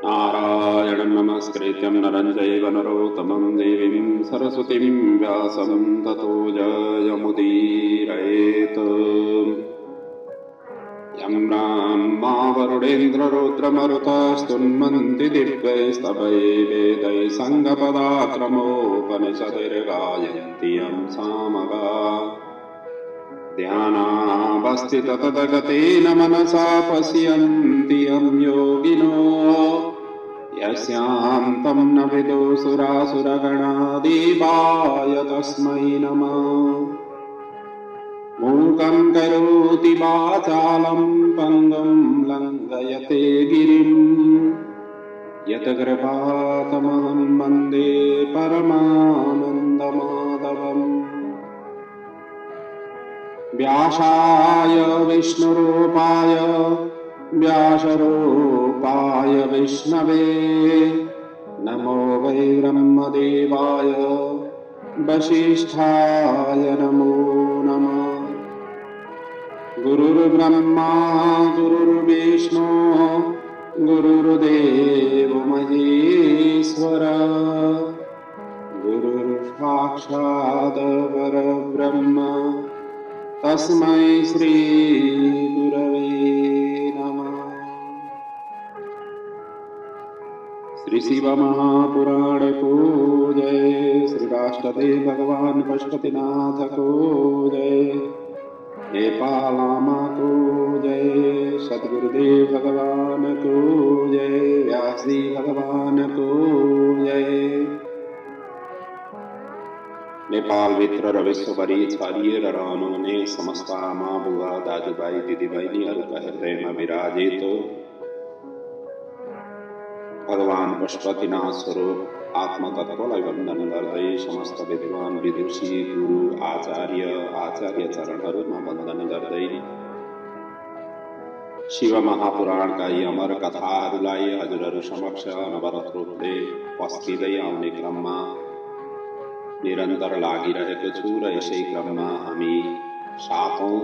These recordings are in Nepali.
नारायणं नमस्कृत्यं नरं चैव नरोत्तमं देवीं सरस्वतीं व्यासं ततो जयमुदीरयेत्। यं ब्रह्मा वरुणेन्द्ररुद्रमरुतस्तुन्वन्ति दिव्यैस्तवैः वेदैः सङ्गपदाक्रमोपनिषदिर्गायन्ति यं सामगाः। ध्यानावस्थितततगतेन मनसा पश्यन्ति यं योगिनो यस्यान्तं न विदुसुरासुरगणादिवाय तस्मै नमः। मूकं करोति वाचालं पङ्गुं लङ्घयते गिरिं यत्कृपातमहं वन्दे परमानन्दमाधवम्। व्यासाय विष्णुरूपाय व्यासरूपाय विष्णवे नमो वै ब्रह्मदेवाय वसिष्ठाय नमो नमः। गुरुर्ब्रह्मा गुरुर्विष्णु गुरुर्देवो महेश्वर गुरुर्साक्षात् परब्रह्म तस्मै श्री गुरवे नमः। श्री शिव महापुराण को जय। श्री राष्ट्रदेव भगवान पशुपतिनाथ को जय। नेपाल लामा को जय। सद्गुरुदेव भगवान को जय। व्यासी भगवान को जय। नेपाल भित्र र विश्वभरि छरिएर रहनुहुने समस्त आमा बुवा दाजुभाइ दिदीबहिनीहरूका हृदयमा विराजित भगवान पशुपतिनाथ स्वरूप आत्मतत्त्वलाई वन्दन गर्दै समस्त विद्वान विदुषी गुरु आचार्य चरणहरूमा वन्दन गर्दै शिव महापुराणका यी अमर कथाहरूलाई हजुरहरू समक्ष अनवरत रूपले पस्किँदै आउने क्रममा निरन्तर लागिरहेको छु र यसै क्रममा हामी 7औं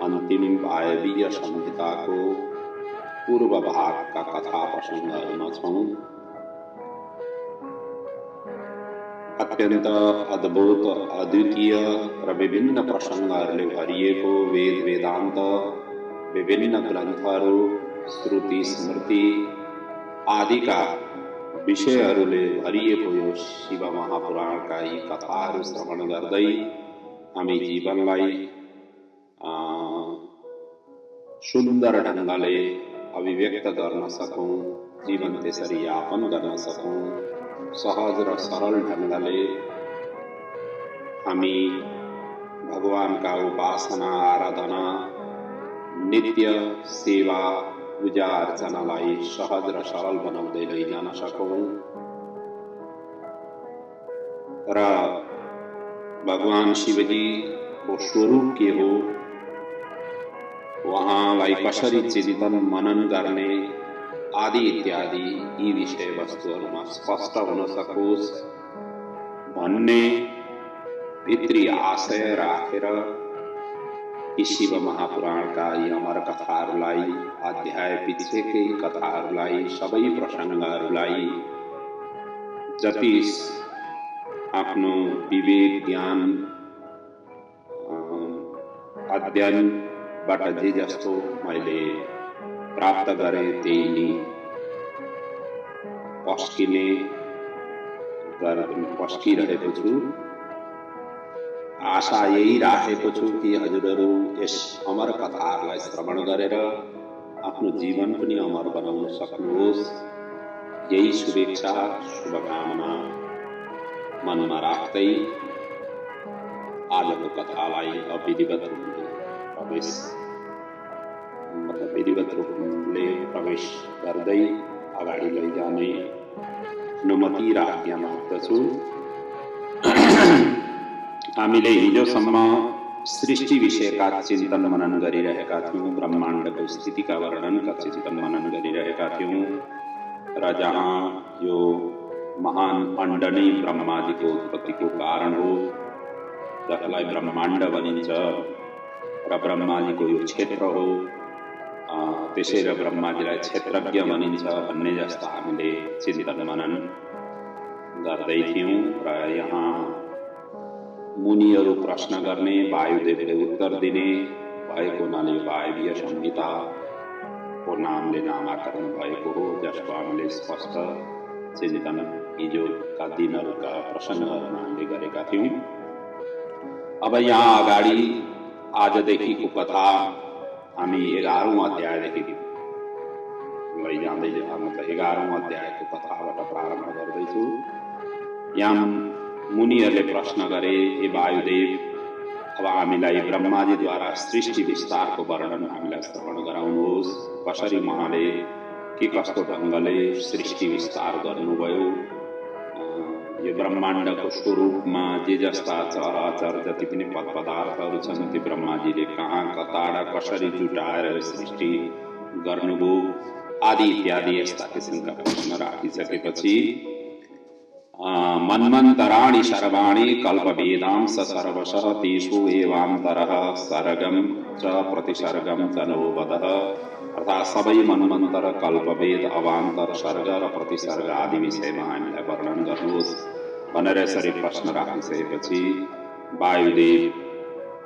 अन्तिम वायवीय संहिताको पूर्व भागका कथा प्रसङ्गहरूमा छौं। अत्यन्त अद्भुत अद्वितीय र विभिन्न प्रसङ्गहरूले भरिएको वेद वेदान्त विभिन्न ग्रन्थहरू श्रुति स्मृति आदिका विषयहरूले भरिएको यो शिव महापुराणका यी कथाहरू श्रवण गर्दै हामी जीवनलाई सुन्दर ढङ्गले अभिव्यक्त गर्न सकौं, जीवन त्यसरी यापन गर्न सकौं। सहज र सरल ढङ्गले हामी भगवानका उपासना आराधना नित्य सेवा पूजा अर्चनालाई सहज र सरल बनाउँदै लैजान सकौं र भगवान शिवजीको स्वरूप के हो, उहाँलाई कसरी चिन्तन मनन गर्ने आदि इत्यादि यी विषयवस्तुहरूमा स्पष्ट हुन सकोस् भन्ने भित्री आशय राखेर यी शिव महापुराणका यी अमर कथाहरूलाई, अध्याय पिछेकै कथाहरूलाई, सबै प्रसङ्गहरूलाई जति आफ्नो विवेक ज्ञान अध्ययनबाट जे जस्तो मैले प्राप्त गरेँ त्यही नै पस्किरहेको छु। आशा यही राखेको छु कि हजुरहरू यस अमर कथाहरूलाई श्रवण गरेर आफ्नो जीवन पनि अमर बनाउन सक्नुहोस्। यही शुभेच्छा शुभकामना मनमा राख्दै आजको कथालाई विधिवत रूपले प्रवेश गर्दै अगाडि लैजाने अनुमति र आज्ञा माग्दछु। हामीले हिजोसम्म सृष्टि विषयका चिन्तन मनन गरिरहेका थियौं, ब्रह्माण्डको स्थितिका वर्णनका चिन्तन मनन गरिरहेका थियौं र जहाँ यो महान अण्ड नै ब्रह्मादिको उत्पत्तिको कारण हो, जसलाई ब्रह्माण्ड भनिन्छ र ब्रह्माजीको यो क्षेत्र हो। त्यसैले ब्रह्माजीलाई क्षेत्रज्ञ भनिन्छ भन्ने जस्ता हामीले चिन्तन मनन गर्दै थियौं। र यहाँ मुनिहरू प्रश्न गर्ने, वायुदेवले उत्तर दिने भएको हुनाले वायवीय संहिताको नामले नामाकरण भएको हो, जसको हामीले स्पष्ट चिन्तन हिजोका दिनहरूका प्रसङ्गहरूमा हामीले गरेका थियौं। अब यहाँ अगाडि आजदेखिको कथा हामी 11औं अध्यायदेखि लैजाँदै जानु त 11औं अध्यायको कथाबाट प्रारम्भ गर्दैछु। यहाँ मुनिहरूले प्रश्न गरे, हे वायुदेव, अब हामीलाई ब्रह्माजीद्वारा सृष्टि विस्तारको वर्णन हामीलाई श्रवण गराउनुहोस्। कसरी उहाँले के कस्तो ढङ्गले सृष्टि विस्तार गर्नुभयो, यो ब्रह्माण्डको स्वरूपमा जे जस्ता चराचर जति पनि पदार्थहरू छन् ती ब्रह्माजीले कहाँ कताडा कसरी जुटाएर सृष्टि गर्नुभयो आदि इत्यादि यस्ता किसिमका प्रश्न राखिसकेपछि मन्वन्तराणि सर्वाणि कल्पवेदांस सर्वशः तेषु एवान्तरः सर्गम च प्रतिसर्गम च नो वदः। अर्थात् सबै मन्वन्तर, कल्पवेद, अवान्तर, सर्ग र प्रतिसर्ग आदि विषयमा हामीलाई वर्णन गर्नुहोस् भनेर यसरी प्रश्न राखिसकेपछि वायुदेव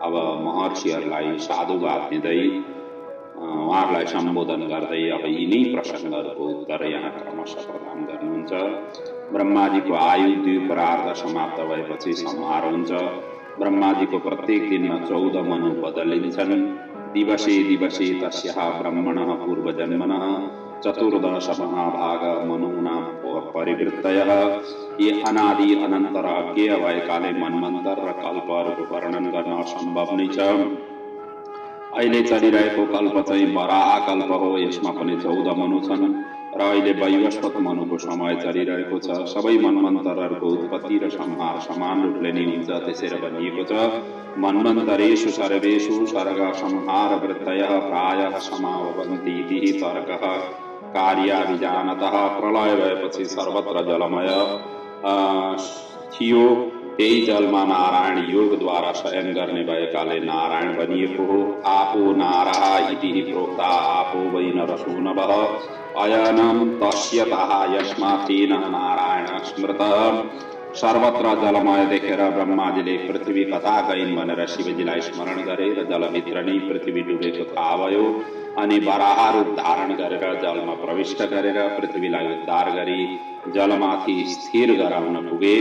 अब महर्षिहरूलाई साधुवाद दिँदै उहाँहरूलाई सम्बोधन गर्दै अब यिनै प्रसङ्गहरूको उत्तर यहाँ क्रमशः प्रदान गर्नुहुन्छ। ब्रह्माजीको आयु द्विपरार्ध समाप्त भएपछि संहार हुन्छ। ब्रह्माजीको प्रत्येक दिनमा 14 मनु बदलिन्छन्। दिवसे दिवसे तस्याः ब्रह्मणः पूर्वजन्मनः चतुर्दश महाभाग मनुना परिवृत्तयः। ये अनादि अनन्तर अज्ञेय भएकाले मन्वन्तर र कल्पहरूको वर्णन गर्न असम्भव नै छ। अहिले चलिरहेको कल्प चाहिँ वराह कल्प हो, यसमा पनि 14 मनु छन् र अहिले वैवस्वत मनुको समय चलिरहेको छ। सबै मन्वन्तरहरूको उत्पत्ति र संहार समान रूपले नै हुन्छ। त्यसैले भनिएको छ मन्वन्तरेषु सर्वेषु सर्ग संहार वृत्तयः प्रायः समाभवन्ति इति तर्कः कार्याभिजानतः। प्रलय भएपछि सर्वत्र जलमय थियो, त्यही जलमा नारायण योगद्वारा शयन गर्ने भएकाले नारायण भनिएको हो। आपो नारः इति प्रोक्ता आपो वै नरसो नभः अयनं तस्यतः यस्मात् तेन नारायण स्मृतः। सर्वत्र जलमय देखेर ब्रह्माजीले पृथ्वी कता गइन् भनेर शिवजीलाई स्मरण गरे र जलभित्र नै पृथ्वी डुबेको थाहा भयो। अनि वराह रूप धारण गरेर जलमा प्रविष्ट गरेर पृथ्वीलाई उद्धार गरी जलमाथि स्थिर गराउन पुगे।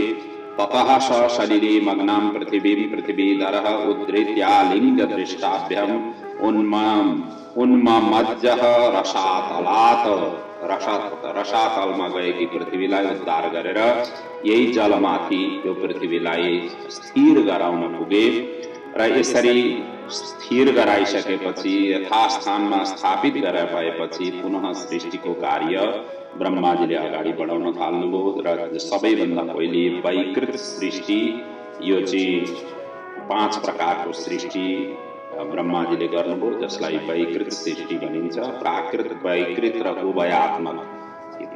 ततः स शरीरे मग्नां पृथिवीं पृथ्वीधरः उद्धृत्यालिङ्ग दृष्टाभ्यम् उन्ममज्जः रसातलात्। रसातलमा गएकी पृथ्वीलाई उद्धार गरेर यही जलमाथि यो पृथ्वीलाई स्थिर गराउन पुगे। र यसरी स्थिर गराइसकेपछि यथास्थानमा स्थापित गराएपछि पुनः सृष्टिको कार्य ब्रह्माजीले अगाडि बढाउन थाल्नुभयो। र सबैभन्दा पहिले वैकृत सृष्टि, यो चाहिँ 5 प्रकारको सृष्टि ब्रह्माजीले गर्नुभयो, जसलाई वैकृत सृष्टि भनिन्छ। प्राकृत, वैकृत र उभयात्मक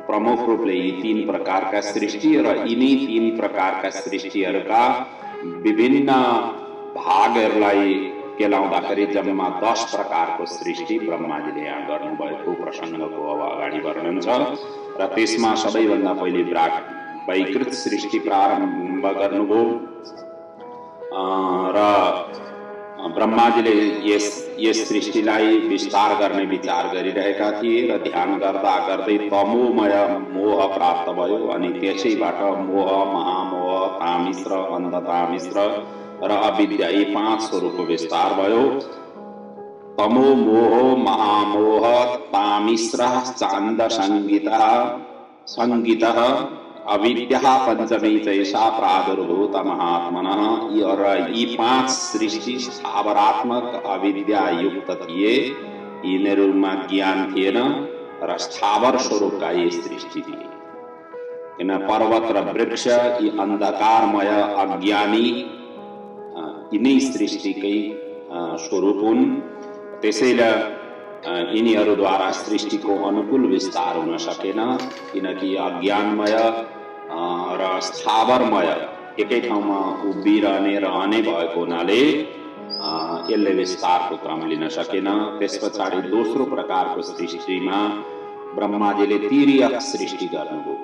प्रमुख रूपले यी 3 प्रकारका सृष्टि र यिनै 3 प्रकारका सृष्टिहरूका विभिन्न भागहरूलाई केलाउँदाखेरि जम्मा 10 प्रकारको सृष्टि ब्रह्माजीले यहाँ गर्नुभएको प्रसङ्गको अब अगाडि वर्णन छ। र त्यसमा सबैभन्दा पहिले वैकृत सृष्टि प्रारम्भ गर्नुभयो। र ब्रह्माजीले यस सृष्टिलाई विस्तार गर्ने विचार गरिरहेका थिए र ध्यान गर्दा गर्दै तमोमय मोह प्राप्त भयो। अनि त्यसैबाट मोह, महामोह, तामिश्र, अन्धतामिश्र र अविद्या यी 5 स्वरूपको विस्तार भयो। तमो मोह महामोह तामिश्र चान्द संगीतः अविद्या पंचमी चैषा प्रादुर्भूत महात्मनः। यी 5 सृष्टि स्थावरात्मक अविद्या युक्त थिए, यिनीहरूमा ज्ञान थिएन र स्थावर स्वरूपका यी सृष्टि थिए। किन पर्वत र वृक्ष यी अन्धकारमय अज्ञानी यिनै सृष्टिकै स्वरूप हुन्। त्यसैले यिनीहरूद्वारा सृष्टिको अनुकूल विस्तार हुन सकेन, किनकि अज्ञानमय र स्थावरमय एकै ठाउँमा उभिरहने भएको हुनाले यसले विस्तारको क्रम लिन सकेन। त्यस पछाडि दोस्रो प्रकारको सृष्टिमा ब्रह्माजीले तिर्यक सृष्टि गर्नुभयो।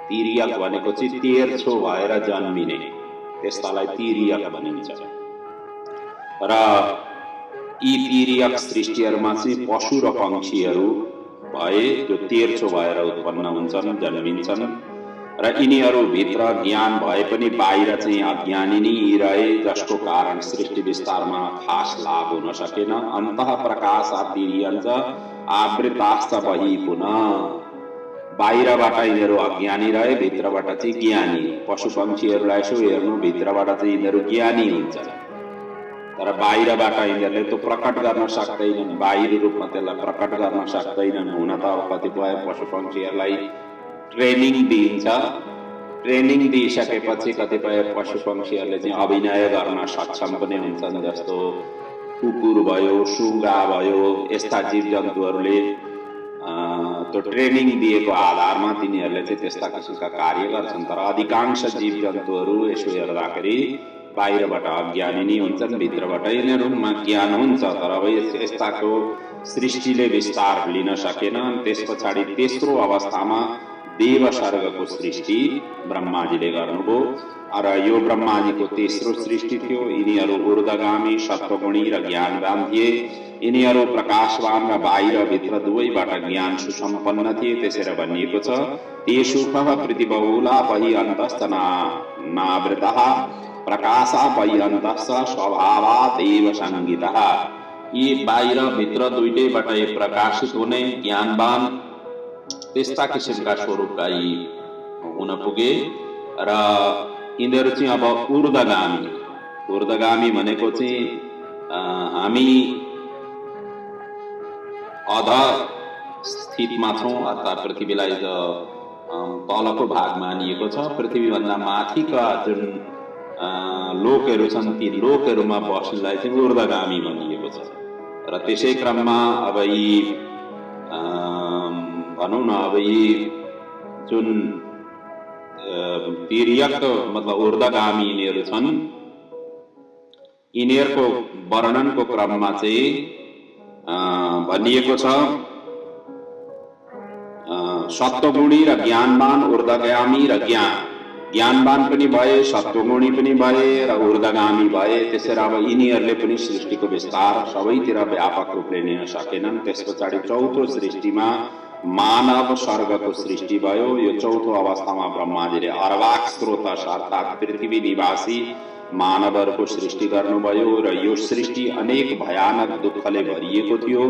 तिर्यक भनेको चाहिँ तेर्छो भएर जन्मिने, त्यसलाई तिर्यक भनिन्छ। र यी तिर्यक सृष्टिहरूमा चाहिँ पशु र पक्षीहरू भए जो तेर्छो भएर उत्पन्न हुन्छन्, जन्मिन्छन्। र यिनीहरू भित्र ज्ञान भए पनि बाहिर चाहिँ अज्ञानी नै रहे, जसको कारण सृष्टि विस्तारमा खास लाभ हुन सकेन। अन्तः प्रकाशात् तिर्यञ्च आवृताश्च बहिः पुनः। बाहिरबाट यिनीहरू अज्ञानी रहे, भित्रबाट चाहिँ ज्ञानी। पशु पक्षीहरूलाई यसो हेर्नु, भित्रबाट चाहिँ यिनीहरू ज्ञानी हुन्छन्, तर बाहिरबाट यिनीहरूले त्यो प्रकट गर्न सक्दैनन्, बाहिरी रूपमा त्यसलाई प्रकट गर्न सक्दैनन्। हुन त अब कतिपय पशु पक्षीहरूलाई ट्रेनिङ दिइन्छ, ट्रेनिङ दिइसकेपछि कतिपय पशु पक्षीहरूले चाहिँ अभिनय गर्न सक्षम पनि हुन्छन्। जस्तो कुकुर भयो, सुगा भयो, यस्ता जीव जन्तुहरूले त्यो ट्रेनिङ दिएको आधारमा तिनीहरूले चाहिँ त्यस्ता किसिमका कार्य गर्छन्। तर अधिकांश जीव जन्तुहरू यसो हेर्दाखेरि बाहिरबाट अज्ञानी नै हुन्छन्, भित्रबाट यिनीहरूमा ज्ञान हुन्छ। तर अब यस्ताको सृष्टिले विस्तार लिन सकेन। त्यस पछाडि तेस्रो अवस्थामा देव स्वर्गको सृष्टि ब्रह्माजीले गर्नुभयो। र यो ब्रह्माजीको तेस्रो सृष्टि थियो। यिनीहरू ऊर्ध्वगामी, सत्वगुणी र ज्ञानवान थिए। यिनीहरू प्रकाशवान र बाहिर भित्र दुवैबाट ज्ञान सुसम्पन्न थिए। त्यसैले भनिएको छ तेषुः प्रतिबहुला बहिः अन्तश्च नावृतः प्रकाशा बहिः अन्तश्च स्वभावात् एव संगितः। यी बाहिर भित्र दुईटैबाट प्रकाशित हुने ज्ञानवान त्यस्ता किसिमका स्वरूपका यी हुन पुगे। र यिनीहरू चाहिँ अब ऊर्ध्वगामी, ऊर्ध्वगामी भनेको चाहिँ हामी अध स्थितमा छौँ, अर्थात् पृथ्वीलाई तलको भाग मानिएको छ। पृथ्वीभन्दा माथिका जुन लोकहरू छन्, ती लोकहरूमा बस्नलाई चाहिँ ऊर्ध्वगामी भनिएको छ। र त्यसै क्रममा अब यी भनौँ न, अब यी जुन तिर्यक मतलब ऊर्ध्वगामी यिनीहरू छन्, यिनीहरूको वर्णनको क्रममा चाहिँ भनिएको छ सत्वगुणी र ज्ञानवान, ऊर्ध्वगामी र ज्ञानवान पनि भए, सत्वगुणी पनि भए र ऊर्ध्वगामी भए। त्यसरी अब यिनीहरूले पनि सृष्टिको विस्तार सबैतिर व्यापक रूपले लिन सकेनन्। त्यस पछाडि चौथो सृष्टिमा मानव स्वर्गको सृष्टि भयो। यो चौथो अवस्थामा ब्रह्माजीले अर्वाक स्रोत अर्थात् पृथ्वी निवासी मानवहरूको सृष्टि गर्नुभयो। र यो सृष्टि अनेक भयानक दुःखले भरिएको थियो।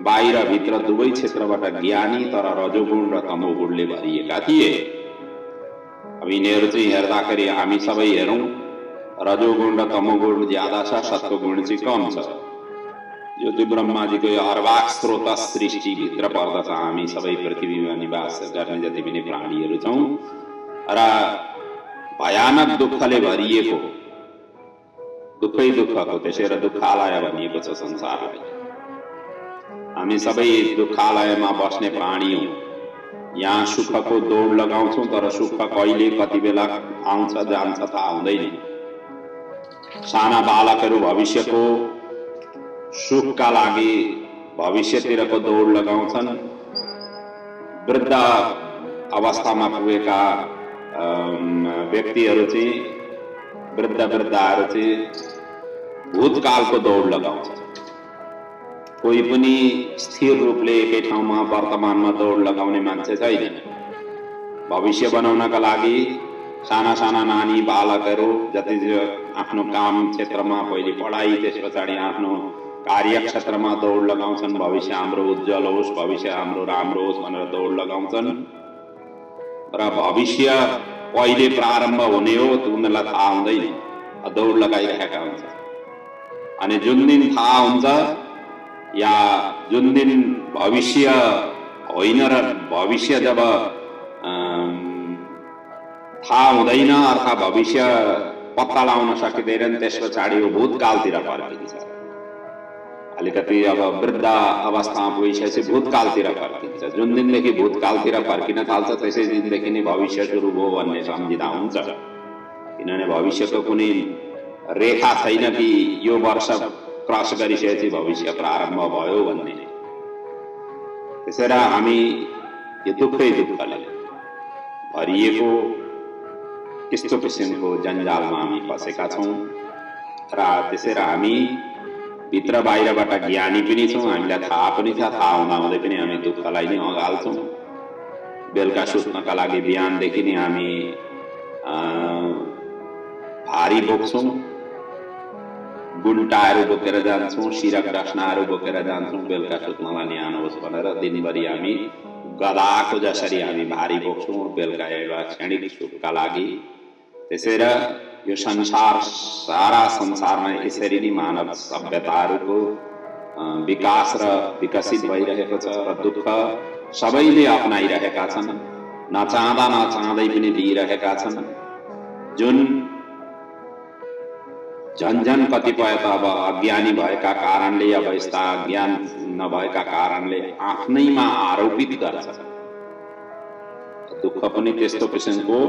बाहिर भित्र दुवै क्षेत्रबाट ज्ञानी तर रजोगुण र तमोगुणले भरिएका थिए। अब यिनीहरू चाहिँ हेर्दाखेरि हामी सबै हेरौँ, रजोगुण र तमोगुण ज्यादा छ, सत्वगुण चाहिँ कम छ। यो चाहिँ ब्रह्माजीको यो अर्वाक स्रोत सृष्टिभित्र पर्दछ। हामी सबै पृथ्वीमा निवास गर्ने जति पनि प्राणीहरू छौँ र भयानक दुःखले भरिएको, दुःखै दुःखको, त्यसैले दुःखालय भनिएको छ संसारलाई। हामी सबै दुःखालयमा बस्ने प्राणी हौँ। यहाँ सुखको दौड लगाउँछौँ, तर सुख कहिले कति बेला आउँछ जान्छ थाहा हुँदैन। साना बालकहरू भविष्यको सुखका लागि भविष्यतिरको दौड लगाउँछन्। वृद्ध अवस्थामा पुगेका व्यक्तिहरू चाहिँ, वृद्धाहरू चाहिँ भूतकालको दौड लगाउँछन्। कोही पनि स्थिर रूपले एकै ठाउँमा वर्तमानमा दौड लगाउने मान्छे छैन। भविष्य बनाउनका लागि साना साना नानी बालकहरू जति आफ्नो काम क्षेत्रमा पहिले पढाइ, त्यस पछाडि आफ्नो कार्यक्षेत्रमा दौड लगाउँछन्। भविष्य हाम्रो उज्जवल होस्, भविष्य हाम्रो राम्रो होस् भनेर दौड लगाउँछन्। र भविष्य कहिले प्रारम्भ हुने हो उनीहरूलाई थाहा हुँदैन, दौड लगाइरहेका हुन्छ। अनि जुन दिन थाहा हुन्छ या जुन दिन भविष्य होइन र भविष्य जब थाहा हुँदैन अर्थात् भविष्य पत्ता लगाउन सकिँदैन, त्यस पछाडि यो भूतकालतिर फर्किन्छ। अलिकति अब वृद्ध अवस्थामा पुगिसकेपछि भूतकालतिर फर्किन्छ। जुन दिनदेखि भूतकालतिर फर्किन थाल्छ त्यसै दिनदेखि नै भविष्य सुरु भयो भन्ने सम्झिँदा हुन्छ। किनभने भविष्यको कुनै रेखा छैन कि यो वर्ष क्रस गरिसकेपछि भविष्य प्रारम्भ भयो भन्ने। त्यसैले हामी यो दुःखै दुःखले भरिएको त्यस्तो किसिमको जन्जालमा हामी फसेका छौँ र त्यसैले हामी भित्र बाहिरबाट ज्ञानी पनि छौँ, हामीलाई थाहा पनि छ, थाहा हुँदाहुँदै पनि हामी दुःखलाई नै अगाल्छौँ। बेलुका सुत्नका लागि बिहानदेखि नै हामी भारी बोक्छौँ, गुन्टाहरू बोकेर जान्छौँ, सिरक डस्नाहरू बोकेर जान्छौँ, बेलुका सुत्नलाई न्यानोस् भनेर। दिनभरि हामी गदाको जसरी हामी भारी बोक्छौँ, बेलुका एउटा क्षणिक सुखका लागि। त्यसैले यो संसार, सारा संसारमा यसरी नै मानव सभ्यताहरूको विकास र विकसित भइरहेको छ र दुःख सबैले अपनाइरहेका छन्, नचाहँदा नचाहँदै पनि दिइरहेका छन्। जुन झन्झन कतिपय त अब अज्ञानी भएका कारणले या यस्ता ज्ञान नभएका कारणले आफ्नैमा आरोपित गर्छ। दुःख पनि त्यस्तो किसिमको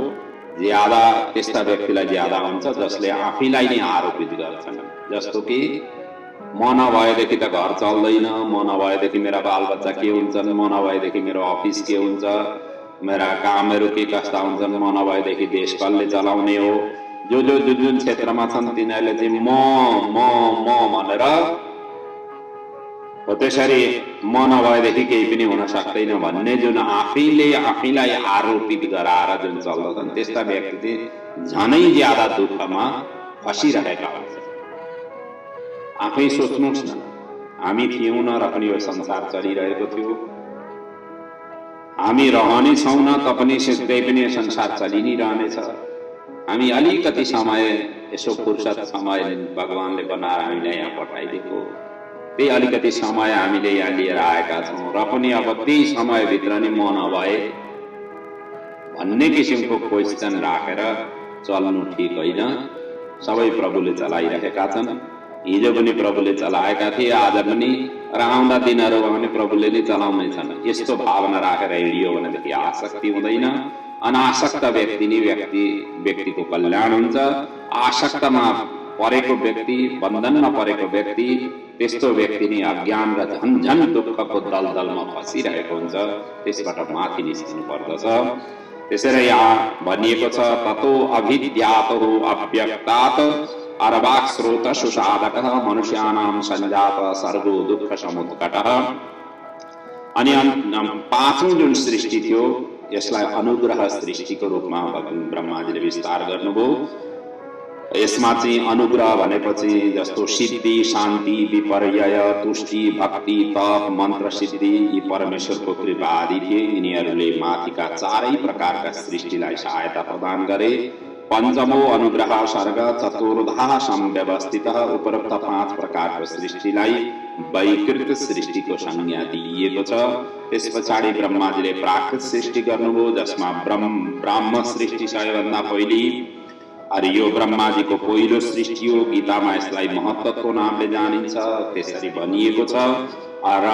ज्यादा त्यस्ता व्यक्तिलाई ज्यादा हुन्छ जसले आफैलाई नै आरोपित गर्छन्। जस्तो कि म नभएदेखि त घर चल्दैन, म नभएदेखि मेरा बालबच्चा के हुन्छन्, म नभएदेखि मेरो अफिस के हुन्छ, मेरा कामहरू के कस्ता हुन्छन्, म नभएदेखि देश कसले चलाउने हो। जो जुन क्षेत्रमा छन् तिनीहरूले चाहिँ म भनेर हो। त्यसरी म नभएदेखि केही पनि हुन सक्दैन भन्ने जुन आफैले आफैलाई आरोपित गराएर जुन चल्दछन्, त्यस्ता व्यक्ति झनै ज्यादा दुःखमा फसिरहेका हुन्छन्। आफै सोच्नुहोस् न, हामी थियौँ न र पनि यो संसार चलिरहेको थियो, हामी रहने छौँ न त पनि सिधै पनि यो संसार चलि नै रहनेछ। हामी अलिकति समय, यसो फुर्सद समय भगवानले बनाएर हामीलाई यहाँ पठाइदिएको, त्यही अलिकति समय हामीले यहाँ लिएर आएका छौँ र पनि अब त्यही समयभित्र नै म नभए भन्ने किसिमको क्वेसन राखेर चल्नु ठिक होइन। सबै प्रभुले चलाइरहेका छन्। हिजो पनि प्रभुले चलाएका थिए, आज पनि र आउँदा दिनहरू भने प्रभुले नै चलाउने छन्। यस्तो भावना राखेर हिँडियो भनेदेखि आसक्ति हुँदैन। अनासक्त व्यक्ति नै व्यक्तिको कल्याण हुन्छ। आसक्तमा परेको व्यक्ति, बन्धनमा परेको व्यक्ति, त्यस्तो व्यक्ति नै अज्ञान र झन्झन दुःखको दलदलमा फसिरहेको हुन्छ। त्यसबाट माथि निस्किनु पर्दछ। त्यसैले यहाँ भनिएको छ, ततो अभिद्यातो अव्यक्तात् अरवाक् स्रोत सुसाधकः मनुष्याणां सञ्जात सर्वो दुःख समुत्कटः। अनि पाँचौं जुन सृष्टि थियो यसलाई अनुग्रह सृष्टिको रूपमा ब्रह्माजीले विस्तार गर्नुभयो। यसमा चाहिँ अनुग्रह भनेपछि जस्तो सिद्धि, शान्ति, विपर्यय, तुष्टि, भक्ति, तप, मन्त्र सिद्धि यी परमेश्वरको कृपा आदि थिए। यिनीहरूले माथिका चारै प्रकारका सृष्टिलाई सहायता प्रदान गरे। पञ्चमो अनुग्रह सर्ग चतुर्धा समव्यवस्थितः। उपरोक्त 5 प्रकारको सृष्टिलाई वैकृत सृष्टिको संज्ञा दिइएको छ। त्यस पछाडि ब्रह्माजीले प्राकृत सृष्टि गर्नुभयो, जसमा ब्राह्म सृष्टि सबैभन्दा पहिले। अनि यो ब्रह्माजीको पहिलो सृष्टि हो। गीतामा यसलाई महत्त्वको नामले जानिन्छ, त्यसरी भनिएको छ। र